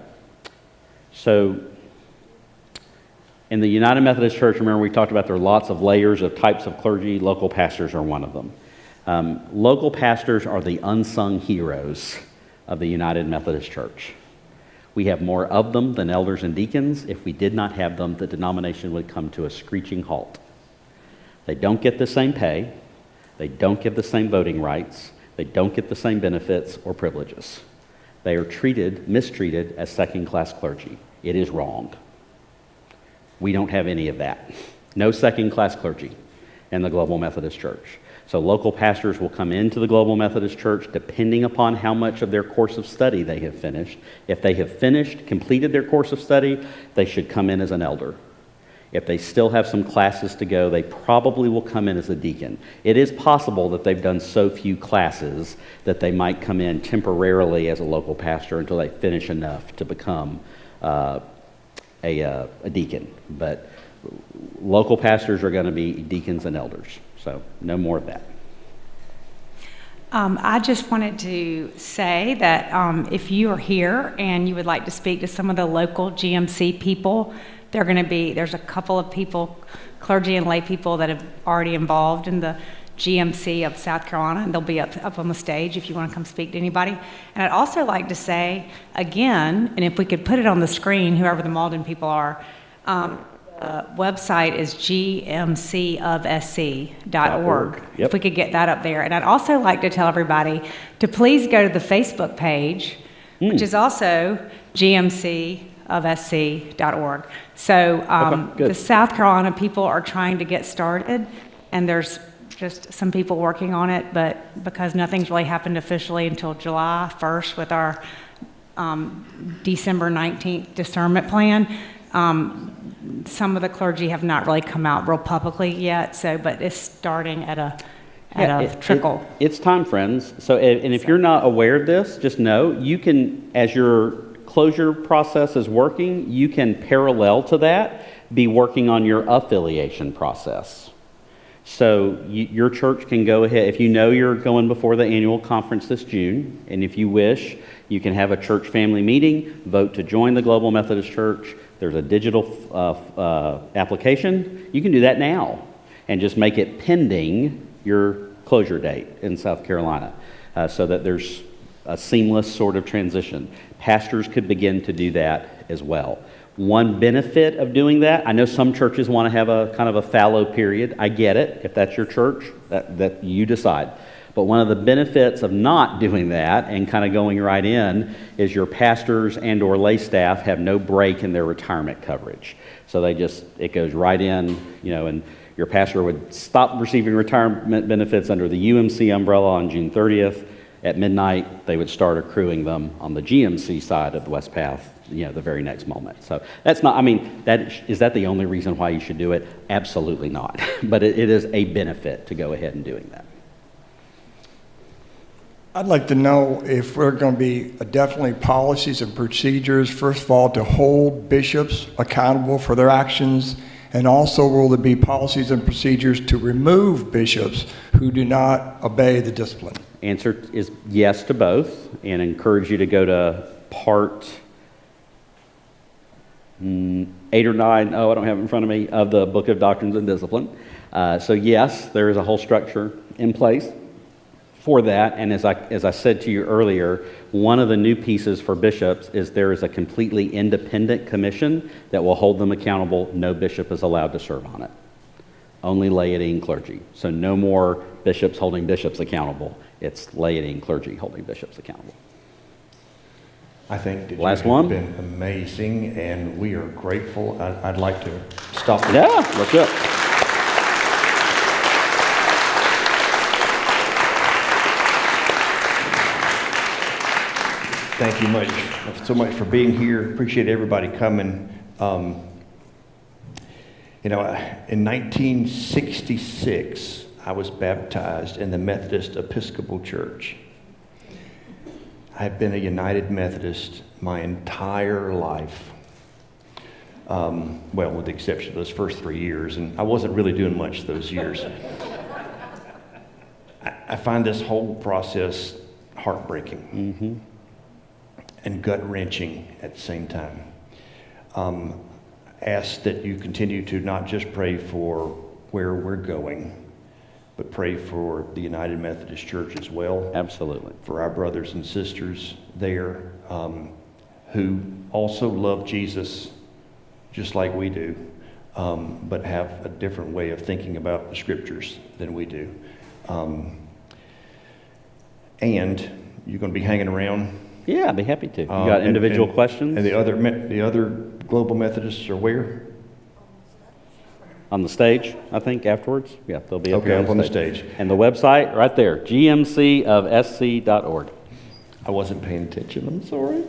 S3: So in the United Methodist Church, remember we talked about there are lots of layers of types of clergy. Local pastors are one of them. Local pastors are the unsung heroes of the United Methodist Church. We have more of them than elders and deacons. If we did not have them, the denomination would come to a screeching halt. They don't get the same pay. They don't get the same voting rights. They don't get the same benefits or privileges. They are mistreated as second-class clergy. It is wrong. We don't have any of that. No second-class clergy in the Global Methodist Church. So local pastors will come into the Global Methodist Church depending upon how much of their course of study they have finished. If they have completed their course of study, they should come in as an elder. If they still have some classes to go, they probably will come in as a deacon. It is possible that they've done so few classes that they might come in temporarily as a local pastor until they finish enough to become a deacon. But local pastors are going to be deacons and elders, so no more of that.
S12: I just wanted to say that if you are here and you would like to speak to some of the local GMC people, there's a couple of people, clergy and lay people that have already involved in the GMC of South Carolina, and they'll be up on the stage if you want to come speak to anybody. And I'd also like to say again, and if we could put it on the screen, whoever the Mauldin people are, website is gmcofsc.org.
S3: Yep.
S12: If we could get that up there. And I'd also like to tell everybody to please go to the Facebook page, which is also gmcofsc.org. So the South Carolina people are trying to get started, and there's just some people working on it, but because nothing's really happened officially until July 1st with our December 19th discernment plan, some of the clergy have not really come out real publicly yet, but it's starting at a trickle.
S3: It's time, friends. So, and if you're not aware of this, just know you can, as your closure process is working, you can parallel to that be working on your affiliation process. So your church can go ahead, if you know you're going before the annual conference this June, and if you wish, you can have a church family meeting, vote to join the Global Methodist Church. There's a digital application. You can do that now and just make it pending your closure date in South Carolina so that there's a seamless sort of transition. Pastors could begin to do that as well. One benefit of doing that, I know some churches want to have a kind of a fallow period. I get it. If that's your church, that you decide. But one of the benefits of not doing that and kind of going right in is your pastors and or lay staff have no break in their retirement coverage. So it goes right in, and your pastor would stop receiving retirement benefits under the UMC umbrella on June 30th. At midnight, they would start accruing them on the GMC side of the West Path, the very next moment. So that's not, is that the only reason why you should do it? Absolutely not. But it is a benefit to go ahead and doing that.
S4: I'd like to know if we're going to be definitely policies and procedures, first of all, to hold bishops accountable for their actions, and also will there be policies and procedures to remove bishops who do not obey the discipline?
S3: Answer is yes to both, and encourage you to go to part 8 or 9, I don't have it in front of me, of the Book of Doctrines and Discipline. So yes, there is a whole structure in place for that, and as I said to you earlier, one of the new pieces for bishops is there is a completely independent commission that will hold them accountable. No bishop is allowed to serve on it. Only laity and clergy. So no more bishops holding bishops accountable. It's laity and clergy holding bishops accountable.
S1: I think that
S3: Last
S1: you have
S3: one.
S1: been amazing, and we are grateful. I'd like to stop.
S3: Yeah, let's go.
S1: Thank you so much for being here. Appreciate everybody coming. In 1966, I was baptized in the Methodist Episcopal Church. I've been a United Methodist my entire life. well, with the exception of those first 3 years, and I wasn't really doing much those years. I find this whole process heartbreaking and gut-wrenching at the same time. Ask that you continue to not just pray for where we're going, but pray for the United Methodist Church as well.
S3: Absolutely.
S1: For our brothers and sisters there who also love Jesus just like we do, but have a different way of thinking about the scriptures than we do. And you're going to be hanging around.
S3: Yeah, I'd be happy to. You got individual questions?
S1: And the other global Methodists are where?
S3: On the stage, I think, afterwards. Yeah, they'll be up here
S1: up on the stage.
S3: And the website, right there, gmcofsc.org.
S1: I wasn't paying attention, I'm sorry.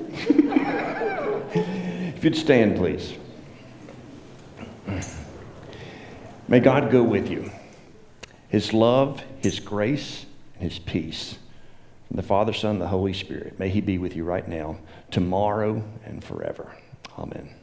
S1: If you'd stand, please. May God go with you. His love, His grace, and His peace. From the Father, Son, and the Holy Spirit. May He be with you right now, tomorrow, and forever. Amen.